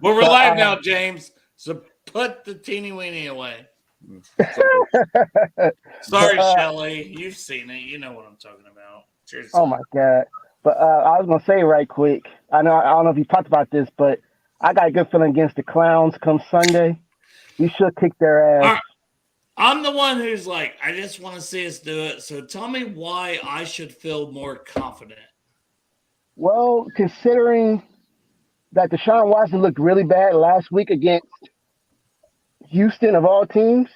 Well, we're live now, James. So put the teeny weeny away. Sorry, Shelly. You've seen it. You know what I'm talking about. Cheers. Oh my God. But I was gonna say right quick. I don't know if you talked about this, but I got a good feeling against the Clowns come Sunday. We should kick their ass. I'm the one who's like, I just want to see us do it. So tell me why I should feel more confident. Well, considering that Deshaun Watson looked really bad last week against Houston of all teams.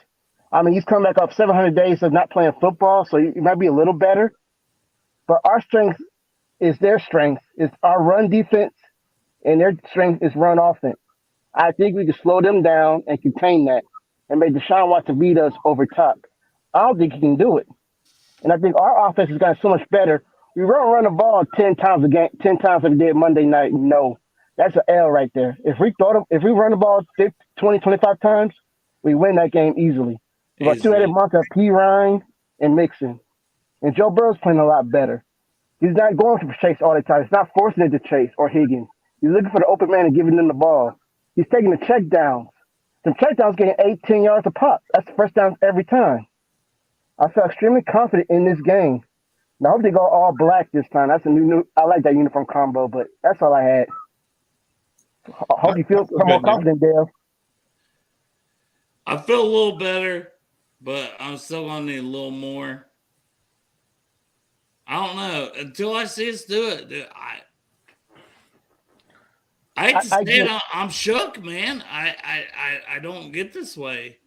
I mean, he's come back off 700 days of not playing football, so he might be a little better. But our strength is their strength. It's our run defense, and their strength is run offense. I think we can slow them down and contain that and make Deshaun Watson beat us over top. I don't think he can do it. And I think our offense has gotten so much better. We run the ball 10 times a game, 10 times like we did Monday night. No, that's an L right there. If we run the ball 20, 25 times, we win that game easily. Our two-headed monster, P. Ryan and Mixon. And Joe Burrow's playing a lot better. He's not going for Chase all the time. He's not forcing it to Chase or Higgins. He's looking for the open man and giving them the ball. He's taking the check downs. Some check downs getting 8-10 yards a pop. That's the first down every time. I feel extremely confident in this game. I hope they go all black this time. That's a new. I like that uniform combo, but that's all I had. I hope you feel some more confident, Dale. I feel a little better, but I'm still gonna need a little more. I don't know until I see us do it. Dude, I hate to say it, I'm shook, man. I don't get this way.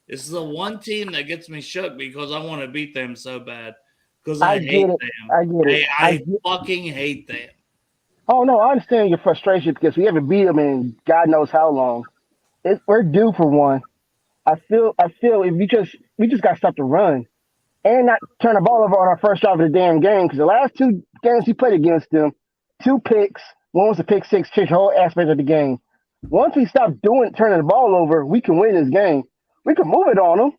This is the one team that gets me shook because I want to beat them so bad. Because I hate them. I get it. I fucking hate them. Oh no, I understand your frustration because we haven't beat them in God knows how long. We're due for one. I feel if we just got to stop the run and not turn the ball over on our first drive of the damn game because the last two games we played against them, 2 picks. One was a pick six, changed the whole aspect of the game. Once we stop turning the ball over, we can win this game. We can move it on them.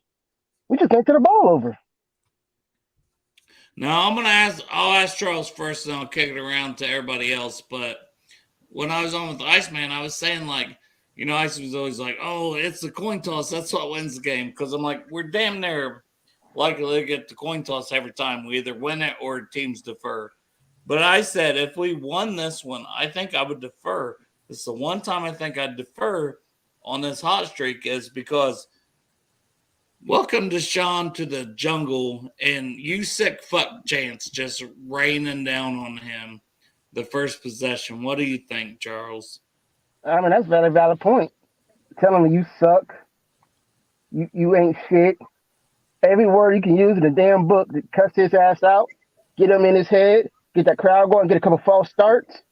We just can't turn the ball over. Now I'll ask Charles first, and I'll kick it around to everybody else. But when I was on with the Iceman, I was saying Ice was always like, "Oh, it's the coin toss. That's what wins the game." Because I'm like, we're damn near likely to get the coin toss every time. We either win it or teams defer. But I said if we won this one, I think I would defer. It's the one time I think I'd defer on this hot streak is because welcome Deshaun to the jungle and you sick fuck chance just raining down on him the first possession. What do you think, Charles? I mean, that's a very valid point. Telling him you suck. You ain't shit. Every word you can use in the damn book to cuss his ass out, get him in his head, get that crowd going, get a couple false starts.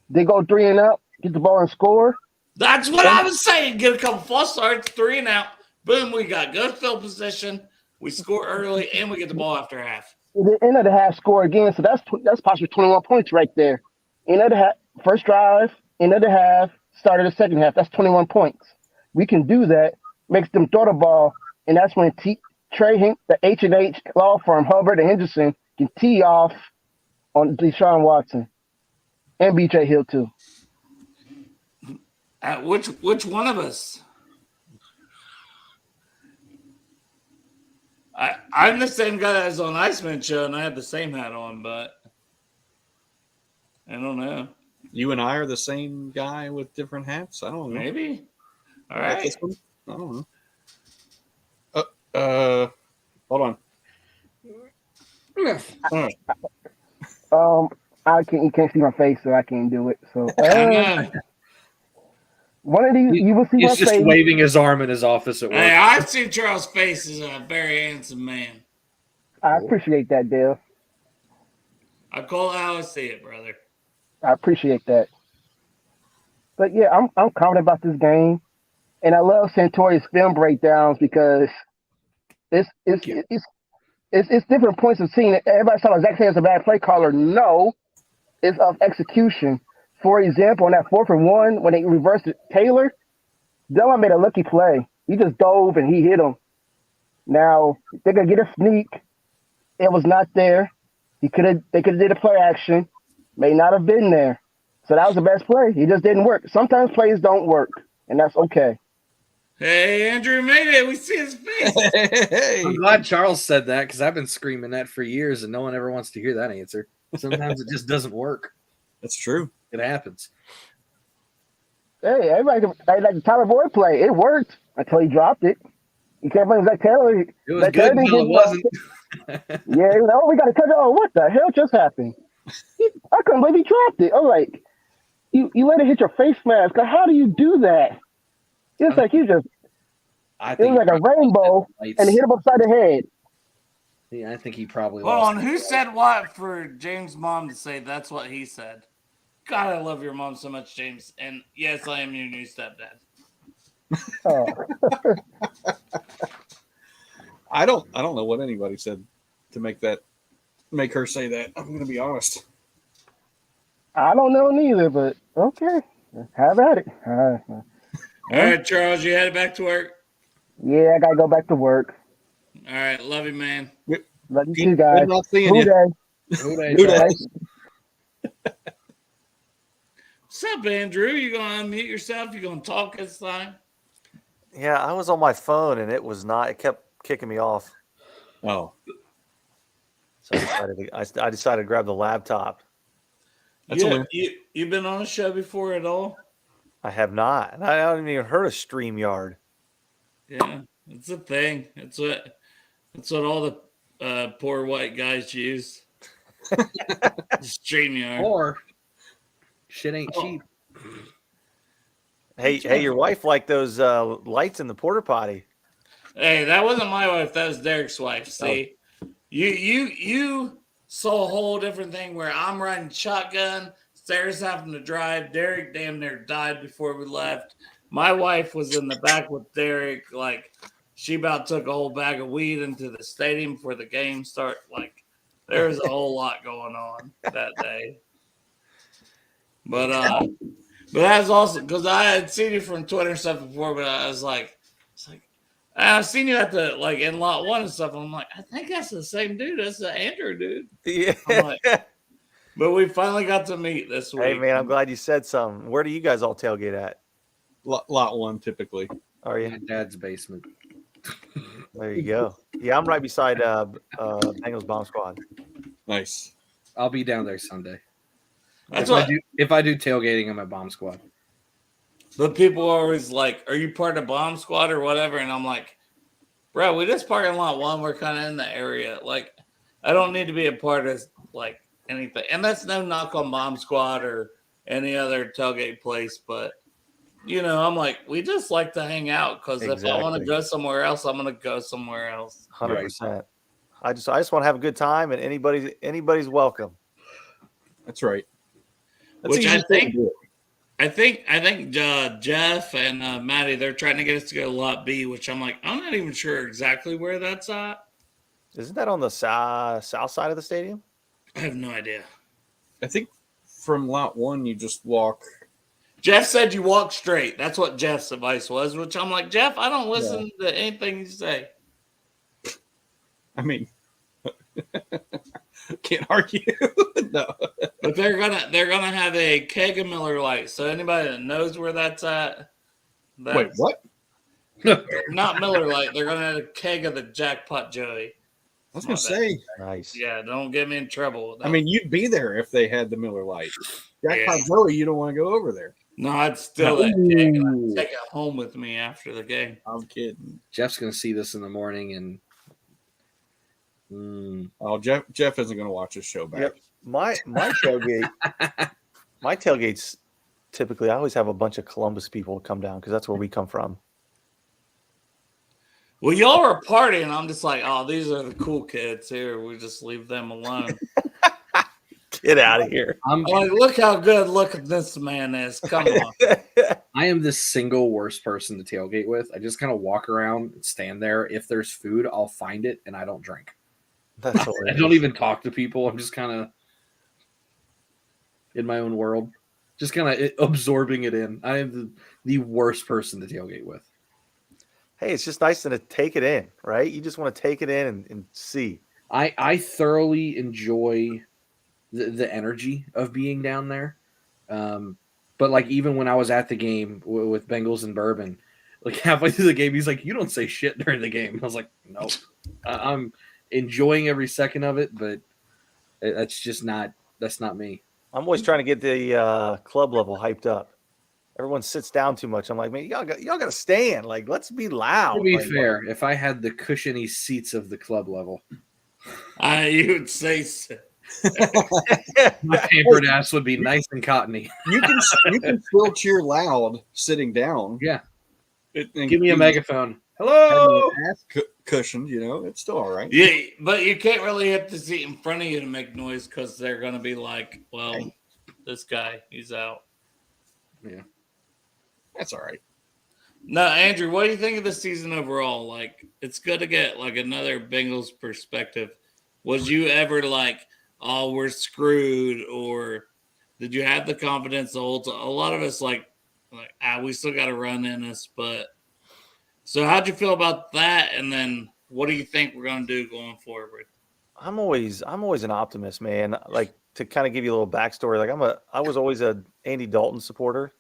They go 3 and out, get the ball and score. That's what I was saying. Get a couple false starts, 3 and out. Boom, we got good field position. We score early, and we get the ball after half. The end of the half, score again. So that's possibly 21 points right there. End of the half, first drive, end of the half, start of the second half. That's 21 points. We can do that. Makes them throw the ball, and that's when the H&H law firm, Hubbard and Henderson, can tee off on Deshaun Watson and BJ Hill too. Which one of us? I'm the same guy that was on Iceman show, and I had the same hat on, but I don't know. You and I are the same guy with different hats? I don't know. Maybe. All right. I don't know. Hold on. You can't see my face, so I can't do it. So one of these, you will see He's my just face. waving his arm in his office at work. Hey, I've seen Charles' face as a very handsome man. I appreciate that, Dale. I call it how I see it, brother. I appreciate that. But yeah, I'm confident about this game, and I love Santori's film breakdowns because it's different points of seeing it. Everybody's talking about Zach Taylor's a bad play caller. No, it's of execution. For example, on that 4th and 1, when they reversed it, Taylor, Dylan made a lucky play. He just dove and he hit him. Now they're gonna get a sneak. It was not there. They could have did a play action. May not have been there. So that was the best play. He just didn't work. Sometimes plays don't work, and that's okay. Hey, Andrew made it. We see his face. Hey. I'm glad Charles said that because I've been screaming that for years, and no one ever wants to hear that answer. Sometimes it just doesn't work. That's true. It happens. Hey, everybody like the Tyler Boyd play. It worked until he dropped it. You can't blame Zach Taylor. It was good until it wasn't. Yeah, we got to cut it. Oh, what the hell just happened? I couldn't believe he dropped it. I'm like, you let it hit your face mask. How do you do that? It's like you just. It was like a rainbow, and it hit him upside the head. Yeah, I think he probably. Hold on, who said what for James' mom to say that's what he said? God, I love your mom so much, James. And yes, I am your new stepdad. Oh. I don't know what anybody said to make her say that. I'm gonna be honest. I don't know neither, but okay. Have at it. All right, Charles, you headed back to work? Yeah, I gotta go back to work. All right, love you, man. Love you too, guys. Not seeing Who you. day? What's up, Andrew? You gonna unmute yourself? You gonna talk this time? Yeah, I was on my phone and it kept kicking me off. Oh. So I decided to grab the laptop. That's a win. You've been on a show before at all? I have not. And I haven't even heard of StreamYard. Yeah, it's a thing. It's what all the poor white guys use. StreamYard. Or shit ain't cheap. Hey, your wife liked those lights in the porta potty. Hey, that wasn't my wife. That was Derek's wife. See, you saw a whole different thing where I'm riding shotgun. Sarah's having to drive. Derek damn near died before we left. My wife was in the back with Derek. Like, she about took a whole bag of weed into the stadium before the game started. Like, there was a whole lot going on that day. But that's awesome because I had seen you from Twitter and stuff before, but I was like, I've seen you at the like in lot 1 and stuff. And I'm like, I think that's the same dude. That's the Andrew dude. Yeah. Like, but we finally got to meet this week. Hey man, I'm glad you said something. Where do you guys all tailgate at? Lot 1 typically. Are you? My dad's basement. There you go. Yeah, I'm right beside Bengals Bomb Squad. Nice. I'll be down there Sunday. That's If I do tailgating, I'm at Bomb Squad. But people are always like, are you part of Bomb Squad or whatever? And I'm like, bro, we just park in lot 1. We're kind of in the area. Like, I don't need to be a part of like anything. And that's no knock on Bomb Squad or any other tailgate place. But, you know, I'm like, we just like to hang out because if I want to go somewhere else, I'm going to go somewhere else. 100%. I just want to have a good time, and anybody's welcome. That's right. That's Which easy I to think do. I think Jeff and Maddie, they're trying to get us to go to Lot B, which I'm like, I'm not even sure exactly where that's at. Isn't that on the south side of the stadium? I have no idea. I think from lot 1 you just walk. Jeff said you walk straight. That's what Jeff's advice was, which I'm like, Jeff, I don't listen to anything you say. I mean, can't argue. No. But they're gonna have a keg of Miller Lite. So anybody that knows where that's at, Wait, what? Not Miller Lite. They're gonna have a keg of the Jackpot Joey. I was gonna say. Nice. Yeah, don't get me in trouble with that. I mean, you'd be there if they had the Miller Lite. Jackpot Yeah. Joey, you don't want to go over there. No, I'd still that keg and I'd take it home with me after the game. I'm kidding. Jeff's gonna see this in the morning, and Oh, Jeff isn't gonna watch this show back. Yep. My tailgate. My tailgates typically I always have a bunch of Columbus people come down because that's where we come from. Well, y'all are partying. I'm just like, oh, these are the cool kids here. We just leave them alone. Get out of here. I'm like, look how good looking this man is. Come on. I am the single worst person to tailgate with. I just kind of walk around and stand there. If there's food, I'll find it, and I don't drink. That's I hilarious. don't even talk to people. I'm just kind of in my own world, just kind of absorbing it in. I am the worst person to tailgate with. Hey, it's just nice to take it in, right? You just want to take it in and see. I thoroughly enjoy the energy of being down there. But like even when I was at the game with Bengals and Bourbon, like halfway through the game, he's like, "You don't say shit during the game." I was like, "No, I'm enjoying every second of it, but that's not me." I'm always trying to get the club level hyped up. Everyone sits down too much. I'm like, man, y'all got to stand. Like, let's be loud. To be Like, fair, if I had the cushiony seats of the club level, You would say so. my pampered ass would be nice and cottony. You can still cheer loud sitting down. Yeah. And Give me a you megaphone. have Hello. an ass cushioned, it's still all right. Yeah, but you can't really hit the seat in front of you to make noise because they're going to be like, well, this guy, he's out. Yeah. That's all right. No, Andrew, what do you think of the season overall? Like, it's good to get like another Bengals perspective. Was you ever like, oh, we're screwed, or did you have the confidence the whole time? A lot of us like, we still got to run in us. But so, how'd you feel about that? And then, what do you think we're going to do going forward? I'm always an optimist, man. Like, to kind of give you a little backstory, like I was always a Andy Dalton supporter.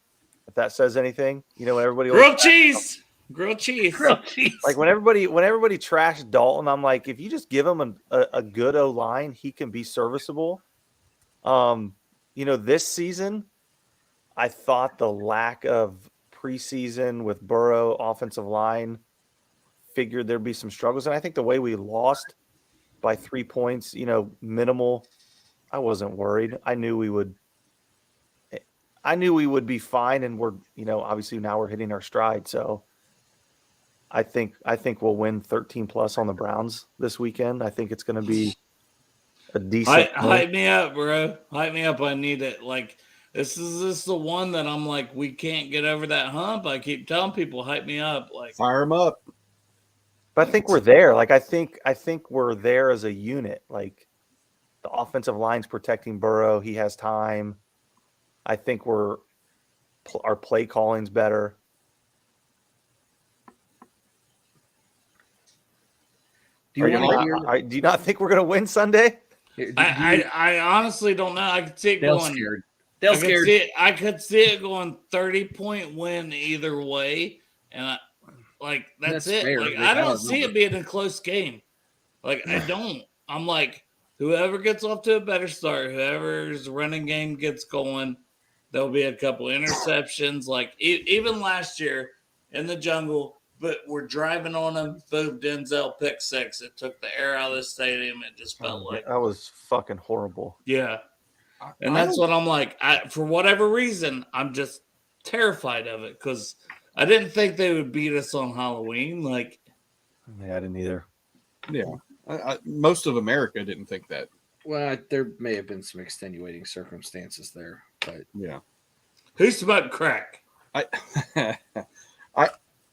If that says anything, everybody. Grilled cheese. Grilled cheese. Grilled cheese. Like when everybody trashed Dalton, I'm like, if you just give him a good O line, he can be serviceable. This season, I thought the lack of preseason with Burrow offensive line figured there'd be some struggles, and I think the way we lost by 3 points, minimal, I wasn't worried. I knew we would be fine, and we're obviously now we're hitting our stride. So I think we'll win 13 plus on the Browns this weekend. I think it's going to be a decent. Hype me up, bro. Hype me up. I need it. Like this is the one that I'm like, we can't get over that hump. I keep telling people, hype me up. Like Fire them up. But I think we're there. Like I think we're there as a unit. Like the offensive line's protecting Burrow. He has time. I think our play calling's better. Do you not think we're going to win Sunday? I honestly don't know. I could see it going. Scared. I could see it going 30-point win either way, and that's it. Fair. Like I don't see it being a close game. Like I don't. I'm like whoever gets off to a better start, whoever's running game gets going, there'll be a couple interceptions. Like even last year in the jungle. But we're driving on them. Boom, Denzel pick 6. It took the air out of the stadium. It just felt like that was fucking horrible. Yeah, and that's what I'm like. For whatever reason, I'm just terrified of it because I didn't think they would beat us on Halloween. Like, yeah, I didn't either. Yeah, most of America didn't think that. Well, there may have been some extenuating circumstances there, but yeah. Who smoked crack?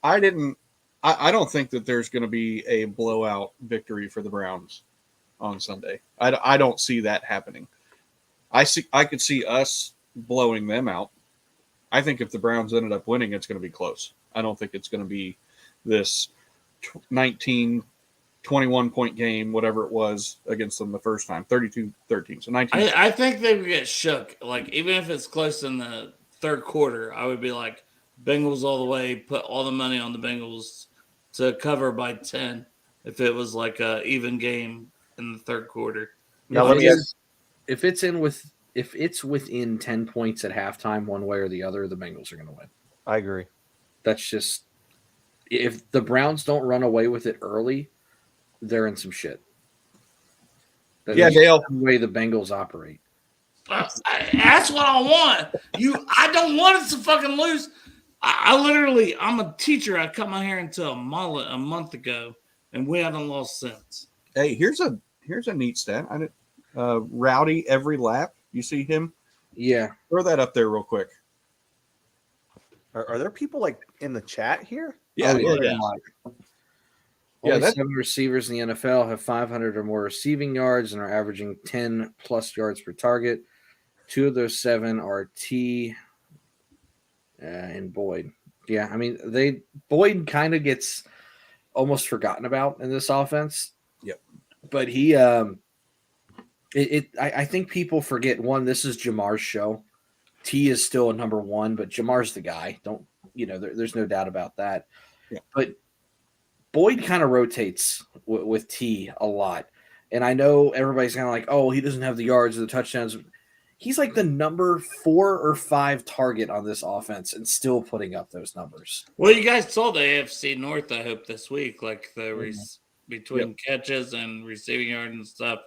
I don't think that there's going to be a blowout victory for the Browns on Sunday. I don't see that happening. I could see us blowing them out. I think if the Browns ended up winning, it's going to be close. I don't think it's going to be this 19, 21-point game, whatever it was against them the first time, 32-13. So 19. I think they would get shook. Like, even if it's close in the third quarter, I would be like, Bengals all the way, put all the money on the Bengals to cover by 10 if it was like a even game in the third quarter. Now if it's within 10 points at halftime, one way or the other, the Bengals are going to win. I agree. That's just if the Browns don't run away with it early, they're in some shit. Yeah, Dale. The way the Bengals operate. That's what I want. I don't want us to fucking lose. I'm a teacher. I cut my hair into a mullet a month ago, and we haven't lost since. Hey, here's a neat stat. Rowdy every lap. You see him? Yeah. Throw that up there real quick. Are there people like in the chat here? Yeah. Only 7 receivers in the NFL have 500 or more receiving yards and are averaging 10 plus yards per target. 2 of those 7 are T and Boyd. Yeah, I mean, Boyd kind of gets almost forgotten about in this offense. Yep. But he, I think people forget, one, this is Jamar's show. T is still a number 1, but Jamar's the guy. There's no doubt about that. Yeah. But Boyd kind of rotates with T a lot. And I know everybody's kind of like, oh, he doesn't have the yards or the touchdowns. He's like the number 4 or 5 target on this offense and still putting up those numbers. Well, you guys saw the AFC North, I hope, this week. Like between catches and receiving yards and stuff.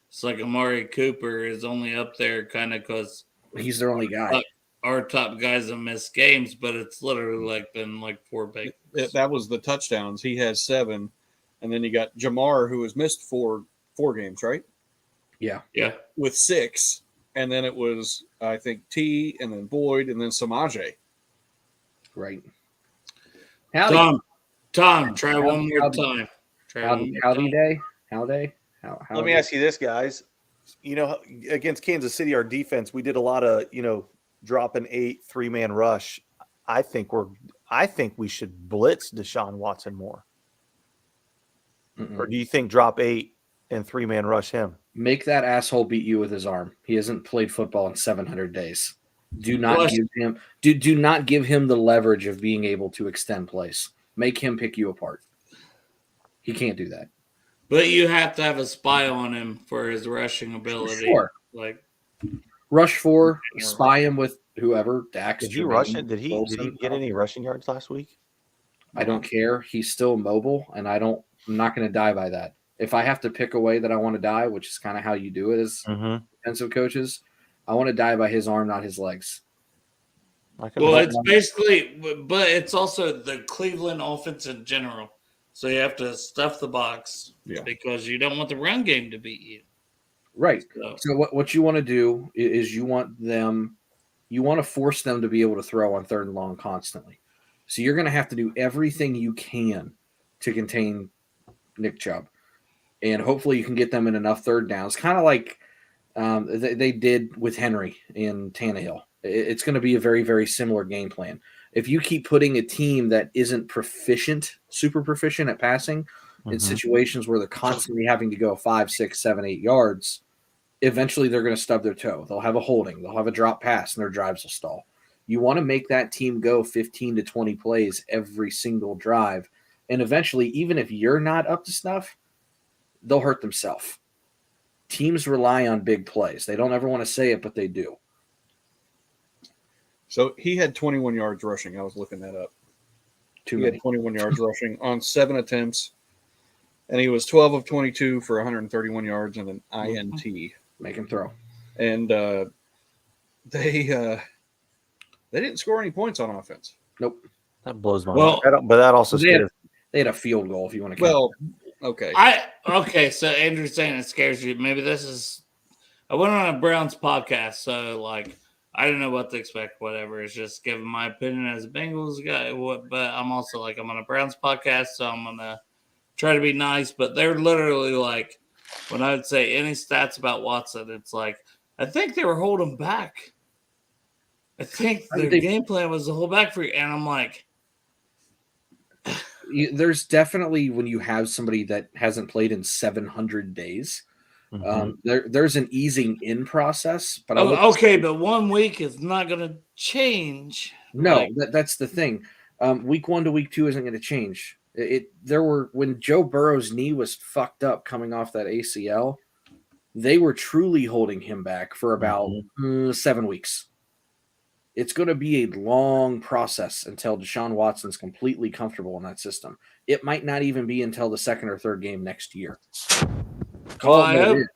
It's like Amari Cooper is only up there kind of because he's their only guy. Our top guys have missed games, but it's literally been 4 big. That was the touchdowns. He has 7. And then you got Jamar, who has missed four games, right? Yeah. Yeah. With 6. And then it was, I think, T, and then Boyd, and then Samaje. Right. Tom, try one more time. Howdy day. Let me ask you this, guys. Against Kansas City, our defense, we did a lot of, drop an 8 3-man rush. I think we should blitz Deshaun Watson more. Mm-mm. Or do you think drop 8 and 3-man rush him? Make that asshole beat you with his arm. He hasn't played football in 700 days. Do not give him the leverage of being able to extend plays. make him pick you apart. He can't do that. But you have to have a spy on him for his rushing ability. Sure. Like Rush 4, spy him with whoever. Dax. Did you Jermaine, rush it? Did he Wilson. get any rushing yards last week? I don't care. He's still mobile, and I'm not going to die by that. If I have to pick a way that I want to die, which is kind of how you do it as defensive coaches, I want to die by his arm, not his legs. Well, it's basically, but it's also the Cleveland offense in general. So you have to stuff the box because you don't want the run game to beat you. Right. So what you want to do is you want to force them to be able to throw on 3rd and long constantly. So you're going to have to do everything you can to contain Nick Chubb. And hopefully you can get them in enough 3rd downs, kind of like they did with Henry and Tannehill. It's going to be a very, very similar game plan. If you keep putting a team that isn't super proficient at passing in situations where they're constantly having to go 5, 6, 7, 8 yards, eventually they're going to stub their toe. They'll have a holding. They'll have a drop pass, and their drives will stall. You want to make that team go 15 to 20 plays every single drive. And eventually, even if you're not up to snuff, they'll hurt themselves. Teams rely on big plays. They don't ever want to say it, but they do. So he had 21 yards rushing. I was looking that up. Too He many. had 21 yards rushing on 7 attempts, and he was 12 of 22 for 131 yards and an INT. Make him throw. And they didn't score any points on offense. Nope. That blows my Well, mind. But that also They had, scares they had a field goal, if you want to count. Well, okay. Okay, so Andrew's saying it scares you. Maybe this is. I went on a Browns podcast, so like I didn't know what to expect. Whatever, it's just giving my opinion as a Bengals guy. But I'm also like I'm on a Browns podcast, so I'm gonna try to be nice. But they're literally like when I would say any stats about Watson, it's like I think they were holding back. I think their game plan was to hold back for you, and I'm like. There's definitely when you have somebody that hasn't played in 700 days, there's an easing in process. But but 1 week is not going to change. No, that's the thing. Week 1 to week 2 isn't going to change. When Joe Burrow's knee was fucked up coming off that ACL, they were truly holding him back for about 7 weeks. It's going to be a long process until Deshaun Watson's completely comfortable in that system. It might not even be until the 2nd or 3rd game next year. Well,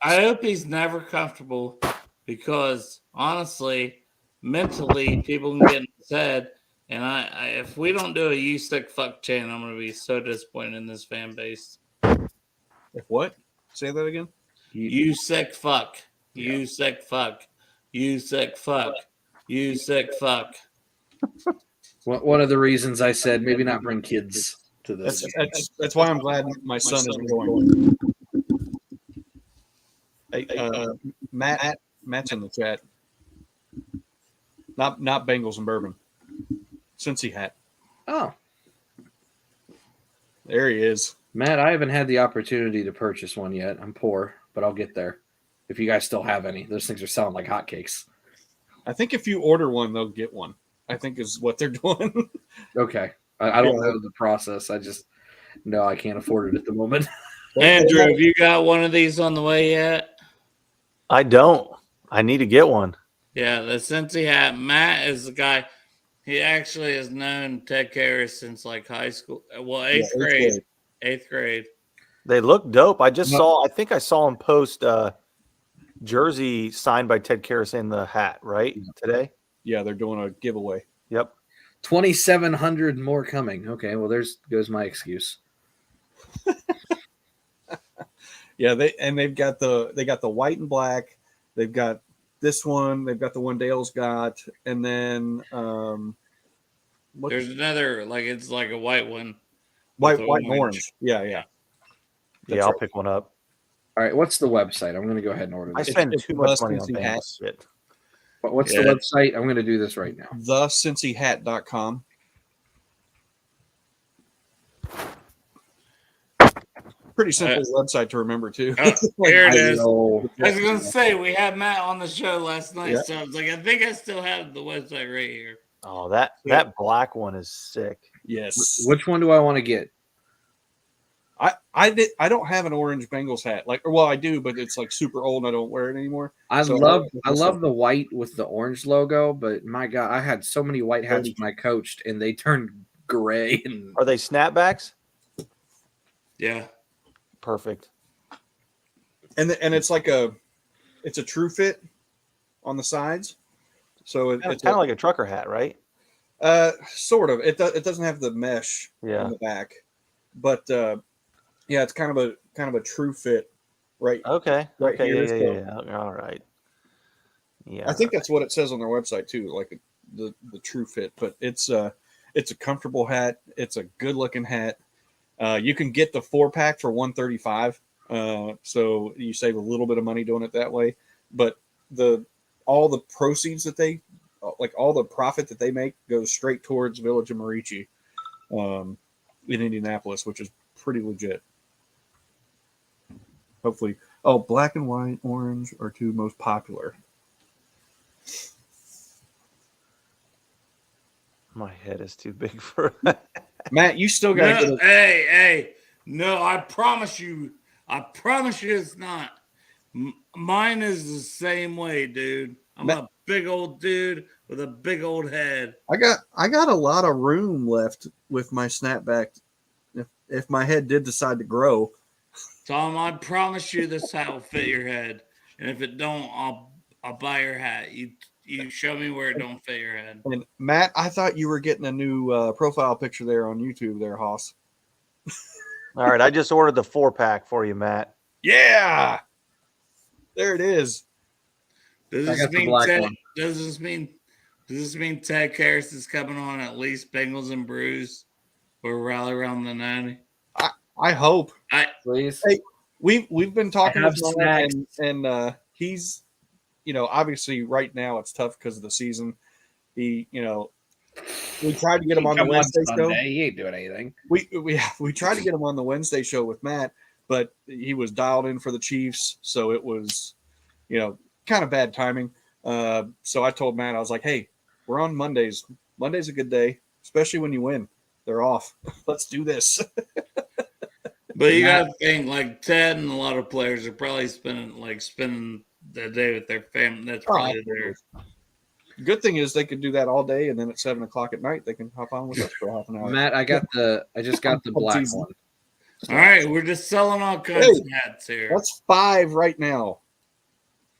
I hope he's never comfortable because honestly, mentally, people can get in his head. And if we don't do a "you sick fuck" chant, I'm going to be so disappointed in this fan base. If what? Say that again. You sick fuck. You sick fuck. You sick fuck. You sick fuck. One of the reasons I said maybe not bring kids to this. That's why I'm glad my son isn't going. Hey, Matt's in the chat. Not Bengals and bourbon. Cincy hat. Oh. There he is. Matt, I haven't had the opportunity to purchase one yet. I'm poor, but I'll get there. If you guys still have any. Those things are selling like hotcakes. I think if you order one, they'll get one. I think is what they're doing. Okay. I don't know the process. I just know I can't afford it at the moment. Andrew, have you got one of these on the way yet? I don't. I need to get one. Yeah, the Cincy hat. Matt is the guy. He actually has known Ted Karras since like high school. Well, eighth grade. 8th grade. They look dope. I think I saw him post jersey signed by Ted Karras in the hat, right? Today? Yeah, they're doing a giveaway. Yep. 2,700 more coming. Okay, well, goes my excuse. Yeah, they've got the white and black. They've got this one. They've got the one Dale's got, and then there's another it's like a white one. White and orange. Yeah. That's I'll pick one up. All right, what's the website? I'm going to go ahead and order this. I spend too much money on Bengals shit. But what's the website? I'm going to do this right now. TheCincyHat.com. Pretty simple website to remember, too. Here it is. I was going to say, we had Matt on the show last night, so I was like, I think I still have the website right here. Oh, that black one is sick. Yes. Which one do I want to get? I don't have an orange Bengals hat. Well, I do, but it's like super old and I don't wear it anymore. I So love the white with the orange logo, but my God, I had so many white hats when I coached, and they turned gray. And Are they snapbacks? Yeah. Perfect. And it's like it's a true fit on the sides. So it's Kind of like a trucker hat, right? sort of. It doesn't have the mesh in the back, but yeah, it's kind of a true fit, right? Okay. Right Okay. here. Yeah. All right. Yeah. I think that's what it says on their website too, like the true fit. But it's a comfortable hat. It's a good looking hat. You can get the 4-pack for $135. So you save a little bit of money doing it that way. But all the proceeds that they all the profit that they make goes straight towards Village of Marici in Indianapolis, which is pretty legit. Hopefully, black and white, orange are two most popular. My head is too big for Matt, you still got No, hey, no, I promise you it's not. Mine is the same way, dude. I'm a big old dude with a big old head. I got a lot of room left with my snapback if my head did decide to grow. Tom, I promise you this hat will fit your head. And if it don't, I'll buy your hat. You show me where it don't fit your head. And Matt, I thought you were getting a new profile picture there on YouTube there, Hoss. All right, I just ordered the 4-pack for you, Matt. Yeah. There it is. Does this mean Ted Karras is coming on at least Bengals and Brews or Rally Around the 90? I hope. Please. Hey, we've been talking with him and he's, obviously right now it's tough because of the season. We tried to get him on the Wednesday show. He ain't doing anything. We tried to get him on the Wednesday show with Matt, but he was dialed in for the Chiefs, so it was, kind of bad timing. So I told Matt, I was like, "Hey, we're on Mondays. Monday's a good day, especially when you win. They're off. Let's do this." But you got to think, like Ted and a lot of players are probably spending the day with their family. That's probably their. Good thing is they could do that all day, and then at 7:00 at night they can hop on with us for half an hour. Matt, I just got the black one. All right, we're just selling all kinds of hats here. That's 5 right now.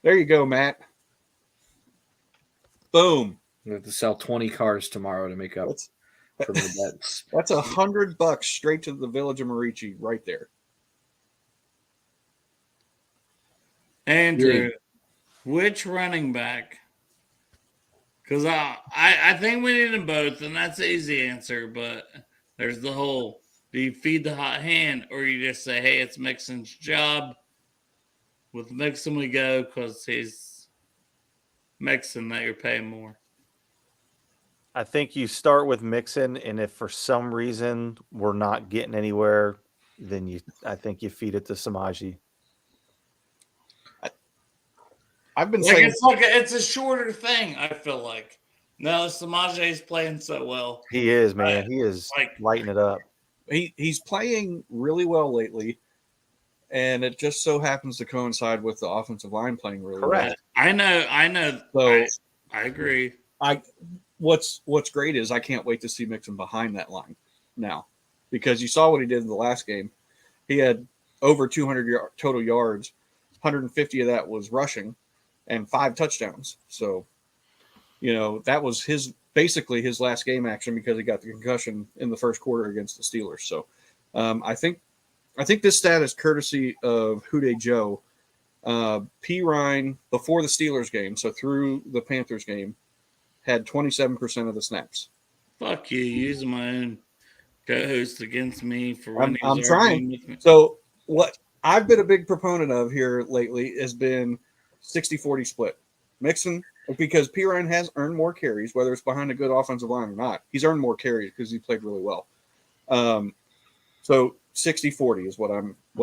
There you go, Matt. Boom. We have to sell 20 cars tomorrow to make up for the bets. That's $100 straight to the Village of Marici right there. Andrew, which running back? Because I think we need them both, and that's the easy answer. But there's the whole: do you feed the hot hand, or you just say, "Hey, it's Mixon's job"? With Mixon, we go because he's Mixon that you're paying more. I think you start with Mixon, and if for some reason we're not getting anywhere, then I think you feed it to Samaji. I've been saying it's a shorter thing. I feel like no, Samaje is playing so well. He is, man. He is lighting it up. He's playing really well lately, and it just so happens to coincide with the offensive line playing really well. I know. So I agree. What's great is I can't wait to see Mixon behind that line now, because you saw what he did in the last game. He had over 200 total yards, 150 of that was rushing, and 5 touchdowns. So, that was basically his last game action because he got the concussion in the first quarter against the Steelers. So, I think this stat is courtesy of Houday Joe. P. Ryan before the Steelers game, so through the Panthers game, had 27% of the snaps. Fuck you, using my own co-host against me for when I'm trying. So what I've been a big proponent of here lately has been 60-40 split. Mixon, because P. Ryan has earned more carries, whether it's behind a good offensive line or not. He's earned more carries because he played really well. So 60-40 is what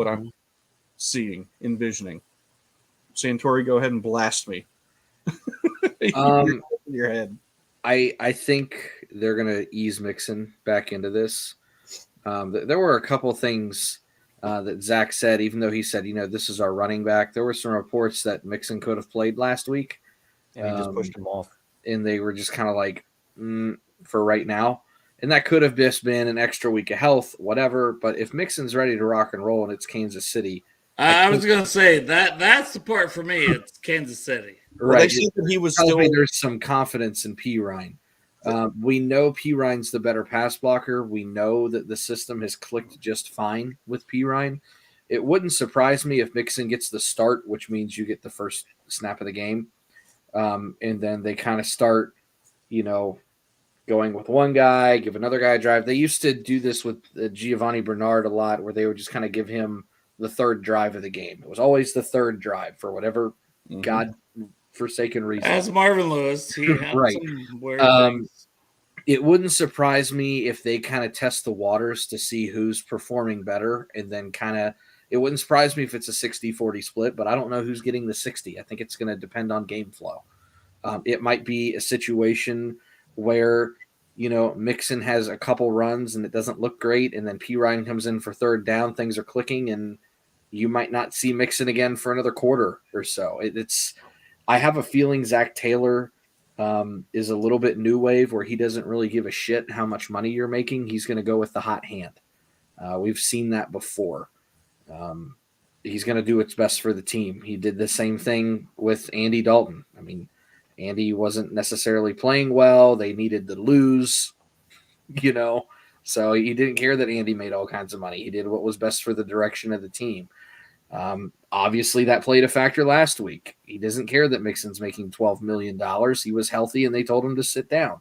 I'm seeing, envisioning. Santori, go ahead and blast me. In your head. I think they're going to ease Mixon back into this. There were a couple things that Zach said, even though he said, this is our running back. There were some reports that Mixon could have played last week. And he just pushed him off. And they were just kind of like, for right now. And that could have just been an extra week of health, whatever. But if Mixon's ready to rock and roll and it's Kansas City. I was going to say that's the part for me. It's Kansas City. Right. They said that he was still. There's some confidence in P. Ryan. We know P. Ryan's the better pass blocker. We know that the system has clicked just fine with P. Ryan. It wouldn't surprise me if Mixon gets the start, which means you get the first snap of the game. And then they kind of start, going with one guy, give another guy a drive. They used to do this with Giovanni Bernard a lot, where they would just kind of give him the third drive of the game. It was always the third drive for whatever God-forsaken reason. As Marvin Lewis, he had right. some weird things. It wouldn't surprise me if they kind of test the waters to see who's performing better, and then it wouldn't surprise me if it's a 60-40 split, but I don't know who's getting the 60. I think it's going to depend on game flow. It might be a situation where, Mixon has a couple runs and it doesn't look great, and then P. Ryan comes in for third down, things are clicking, and you might not see Mixon again for another quarter or so. I have a feeling Zach Taylor is a little bit new wave, where he doesn't really give a shit how much money you're making. He's going to go with the hot hand. We've seen that before. He's going to do what's best for the team. He did the same thing with Andy Dalton. I mean, Andy wasn't necessarily playing well. They needed to lose, so he didn't care that Andy made all kinds of money. He did what was best for the direction of the team. Obviously, that played a factor last week. He doesn't care that Mixon's making $12 million. He was healthy, and they told him to sit down.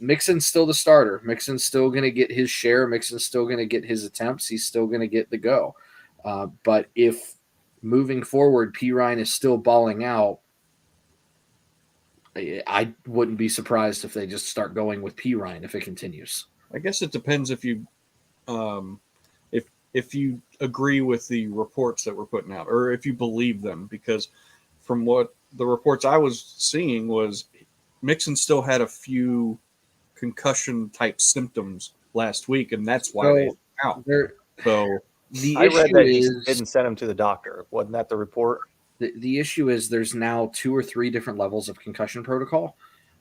Mixon's still the starter. Mixon's still going to get his share. Mixon's still going to get his attempts. He's still going to get the go. But if moving forward, P. Ryan is still balling out, I wouldn't be surprised if they just start going with P. Ryan if it continues. I guess it depends if you if you agree with the reports that we're putting out, or if you believe them, because from what the reports I was seeing was Mixon still had a few concussion type symptoms last week, and that's why they out. So I read that he didn't send him to the doctor. Wasn't that the report? The issue is there's now 2 or 3 different levels of concussion protocol.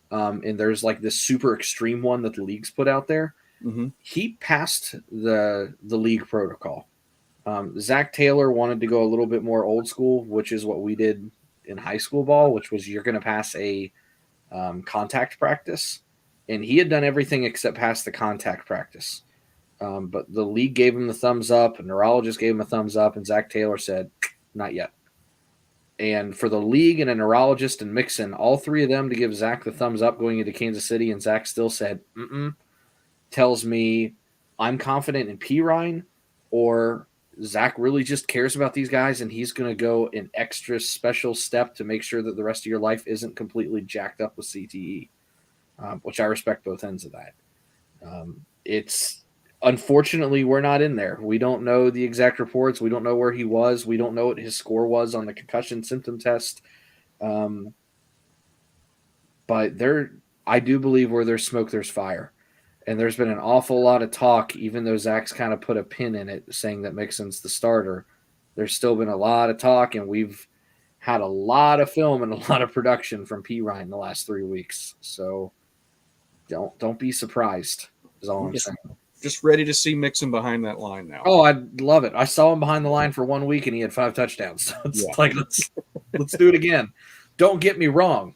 And there's like this super extreme one that the league's put out there. Mm-hmm. He passed the league protocol. Zach Taylor wanted to go a little bit more old school, which is what we did in high school ball, which was you're going to pass a contact practice. And he had done everything except pass the contact practice. But the league gave him the thumbs up, a neurologist gave him a thumbs up, and Zach Taylor said, not yet. And for the league and a neurologist and Mixon, all 3 of them to give Zach the thumbs up going into Kansas City, and Zach still said, tells me I'm confident in P. Ryan, or Zach really just cares about these guys and he's going to go an extra special step to make sure that the rest of your life isn't completely jacked up with CTE, which I respect both ends of that. It's unfortunately, we're not in there. We don't know the exact reports. We don't know where he was. We don't know what his score was on the concussion symptom test. But I do believe where there's smoke, there's fire. And there's been an awful lot of talk, even though Zach's kind of put a pin in it, saying that Mixon's the starter. There's still been a lot of talk, and we've had a lot of film and a lot of production from P. Ryan the last 3 weeks. So don't be surprised, is all I'm saying. Just ready to see Mixon behind that line now. Oh, I love it. I saw him behind the line for 1 week, and he had 5 touchdowns. So it's like, let's do it again. Don't get me wrong,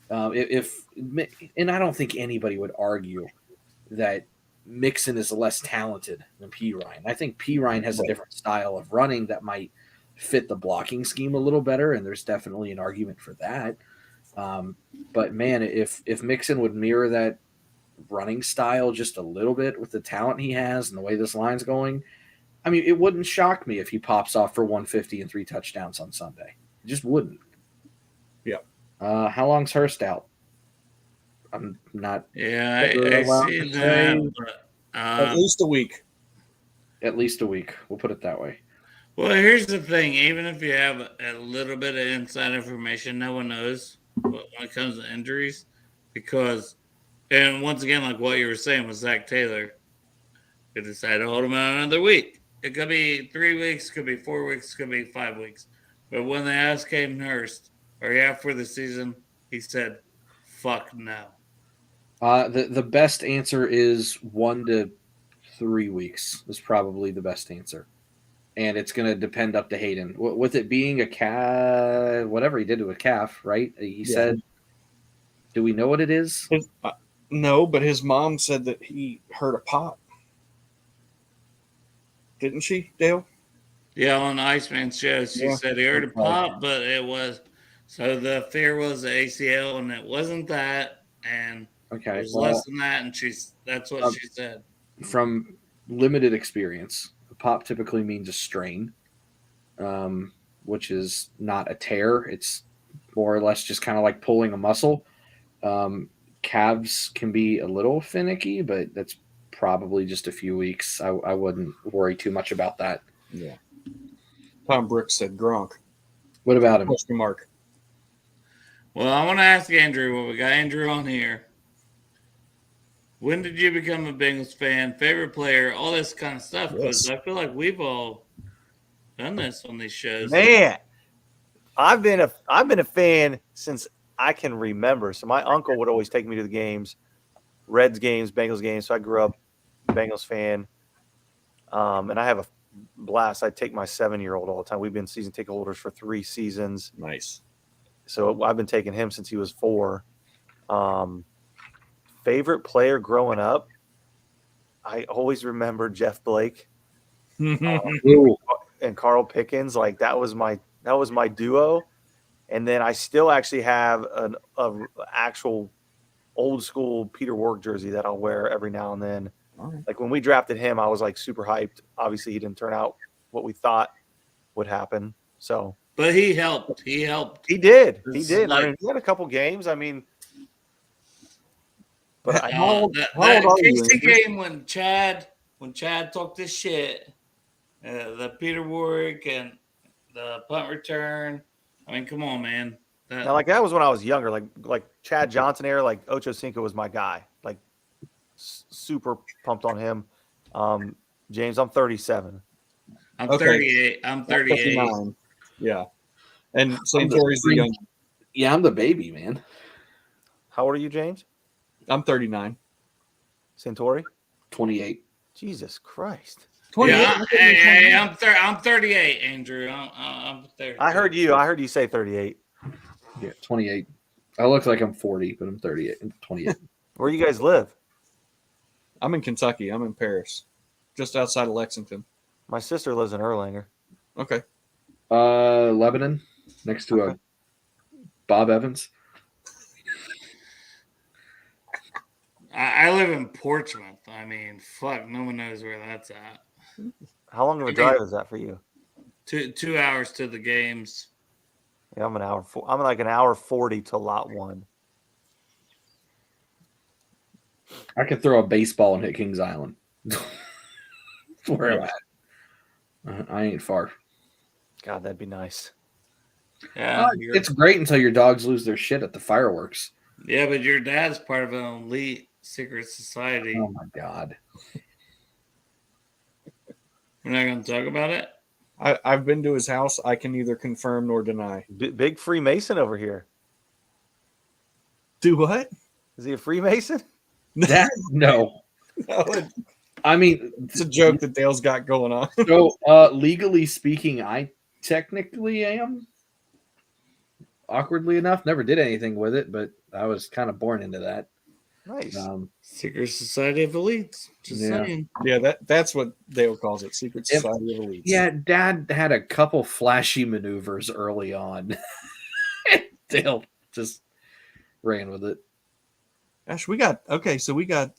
and I don't think anybody would argue that Mixon is less talented than P. Ryan. I think P. Ryan has a different style of running that might fit the blocking scheme a little better, and there's definitely an argument for that. But man, if Mixon would mirror that running style just a little bit with the talent he has and the way this line's going, I mean, it wouldn't shock me if he pops off for 150 and 3 touchdowns on Sunday. It just wouldn't. Yeah. How long's Hurst out? I'm not. Yeah, I see that. But, at least a week. At least a week. We'll put it that way. Well, here's the thing. Even if you have a little bit of inside information, no one knows when it comes to injuries, because And once again, like what you were saying with Zach Taylor, they decided to hold him out another week. It could be 3 weeks, could be 4 weeks, could be 5 weeks. But when they asked Caden Hurst, are you out for the season? He said, fuck no. The best answer is 1 to 3 weeks is probably the best answer. And it's going to depend up to Hayden. With it being a calf, whatever he did to a calf, right? He said, do we know what it is? No, but his mom said that he heard a pop. Didn't she, Dale? Yeah, on the Iceman show, she said he heard a pop, but it was so the fear was the ACL, and it wasn't that, and it was less than that, and that's what she said. From limited experience, a pop typically means a strain, which is not a tear. It's more or less just kind of like pulling a muscle. Calves can be a little finicky, but that's probably just a few weeks. I wouldn't worry too much about that. Yeah. Tom Brooks said Gronk. What about him? Question mark. Well, I want to ask Andrew. Well, we got Andrew on here. When did you become a Bengals fan? Favorite player? All this kind of stuff. Because I feel like we've all done this on these shows. Man, I've been a fan since I can remember. So my uncle would always take me to the games, Reds games, Bengals games. So I grew up Bengals fan. And I have a blast. I take my 7-year-old all the time. We've been season ticket holders for 3 seasons. Nice. So I've been taking him since he was 4. Favorite player growing up, I always remember Jeff Blake and Carl Pickens. Like that was my duo. And then I still actually have an actual old school Peter Warrick jersey that I'll wear every now and then. Right. Like when we drafted him, I was like super hyped. Obviously, he didn't turn out what we thought would happen. So, but he helped. He helped. He did. He did. Like, I mean, he had a couple games. I mean, but that Casey game when Chad talked this shit, the Peter Warrick and the punt return. I mean, come on, man. Now, like that was when I was younger. Like Chad Johnson era. Like Ocho Cinco was my guy. Like super pumped on him. James, I'm 37. I'm 38. I'm 38. 59. Yeah. And Santori's the young. Yeah, I'm the baby, man. How old are you, James? I'm 39. Santori? 28. Jesus Christ. 28. Yeah, hey, I'm 38, Andrew. I'm 30. I heard you say 38. Yeah, 28. I look like I'm 40, but I'm 38. I'm 28. Where you guys live? I'm in Kentucky. I'm in Paris, just outside of Lexington. My sister lives in Erlanger. Okay. Lebanon, next to a Bob Evans. I live in Portsmouth. I mean, fuck, no one knows where that's at. How long of a drive is that for you? 2 hours to the games. Yeah, I'm like an hour 40 to lot 1. I could throw a baseball and hit Kings Island. Where am I? I ain't far. God, that'd be nice. Yeah, it's great until your dogs lose their shit at the fireworks. Yeah, but your dad's part of an elite secret society. Oh my God. We're not going to talk about it? I've been to his house. I can neither confirm nor deny. Big Freemason over here. Do what? Is he a Freemason? That no. I mean, it's a joke that Dale's got going on. So, legally speaking, I technically am. Awkwardly enough, never did anything with it, but I was kind of born into that. Nice. Secret Society of Elites. Just saying. Yeah, that's what Dale calls it. Secret Society of Elites. Yeah, Dad had a couple flashy maneuvers early on. Dale just ran with it. Gosh, we got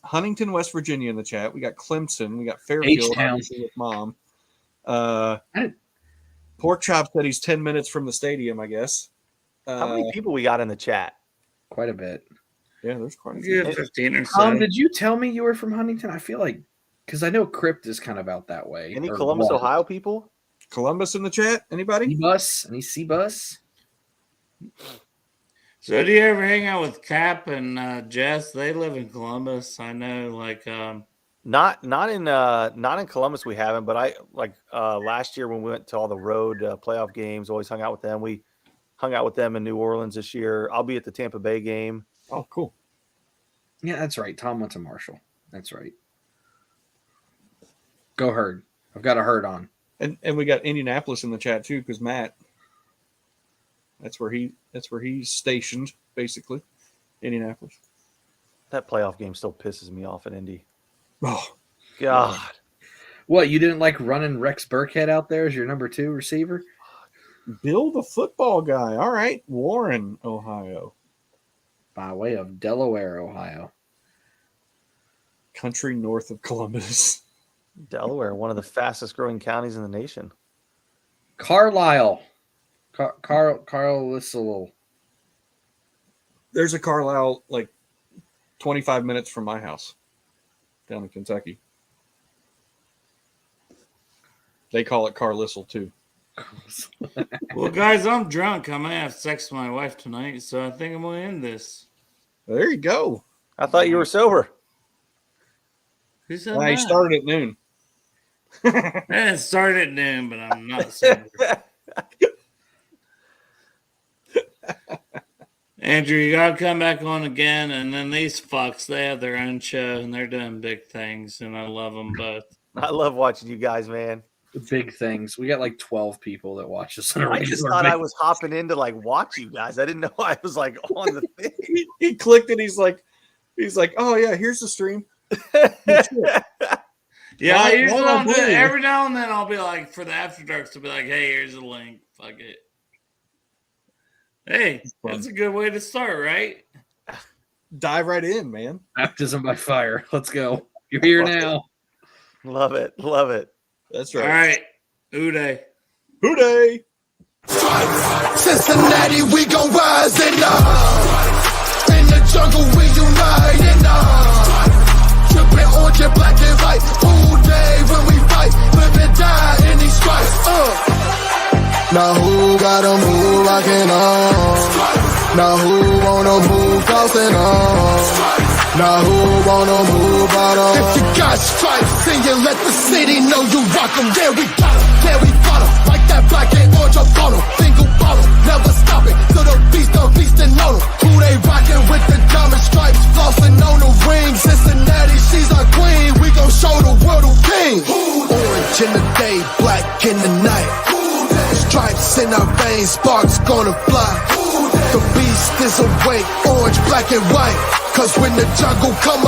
Huntington, West Virginia in the chat. We got Clemson. We got Fairfield, obviously, with Mom. Pork Chop said he's 10 minutes from the stadium, I guess. How many people we got in the chat? Quite a bit. Yeah, there's quite a few. 15 or so. Did you tell me you were from Huntington? I feel like, because I know Crypt is kind of out that way. Any Columbus, Ohio people? Columbus in the chat? Anybody? C-Bus? Any C-Bus? So do you ever hang out with Cap and Jess? They live in Columbus. I know, like Not in Columbus we haven't, but I like last year when we went to all the road playoff games, always hung out with them. We hung out with them in New Orleans this year. I'll be at the Tampa Bay game. Oh, cool. Yeah, that's right. Tom went to Marshall. That's right. Go Herd. I've got a herd on. And we got Indianapolis in the chat too, because Matt. That's where he's stationed, basically. Indianapolis. That playoff game still pisses me off at Indy. Oh God. What, you didn't like running Rex Burkhead out there as your number 2 receiver? Bill the football guy. All right. Warren, Ohio. By way of Delaware, Ohio. Country north of Columbus. Delaware, one of the fastest growing counties in the nation. Carlisle. Carlisle. There's a Carlisle like 25 minutes from my house down in Kentucky. They call it Carlisle too. well, guys, I'm drunk. I might have sex with my wife tonight, so I think I'm going to end this. There you go. I thought you were sober. Who said He that? started at noon. It started at noon, but I'm not sober. Andrew, you got to come back on again, and then these fucks, they have their own show, and they're doing big things, and I love them both. I love watching you guys, man. Big things. We got like 12 people that watch us on a I just regular thought I basis. was hopping in to like watch you guys. I didn't know I was like on the thing. He clicked it. He's like, oh yeah, here's the stream. Yeah, Why- I usually why don't do it. do? Every now and then I'll be like, for the After Darks, to be like, hey, here's a link. Fuck it. Hey, that's a good way to start, right? Dive right in, man. Baptism by fire. Let's go. You're here now. Love it. Love it. That's All right. right. Uday. Hooday. Cincinnati, we gon' rise and in the jungle we unite and tripping orange and black and white. All day when we fight, live and die in these stripes. Now who got them, who rockin' on? Now who wanna move crossing on? Now who wanna move out on? If you got stripes, then you let the city know you rock 'em. Yeah, we got 'em, yeah, we fought 'em. Like that black and orange up on 'em. Single bottle, never stop it. To the beast and on 'em. Who they rockin' with the diamond stripes? Flossing on the ring. Cincinnati, she's our queen. We gon' show the world who king. Orange in the day, black in the night. Stripes in our veins, sparks gonna fly. The beast is awake, orange, black and white. Cause when the jungle come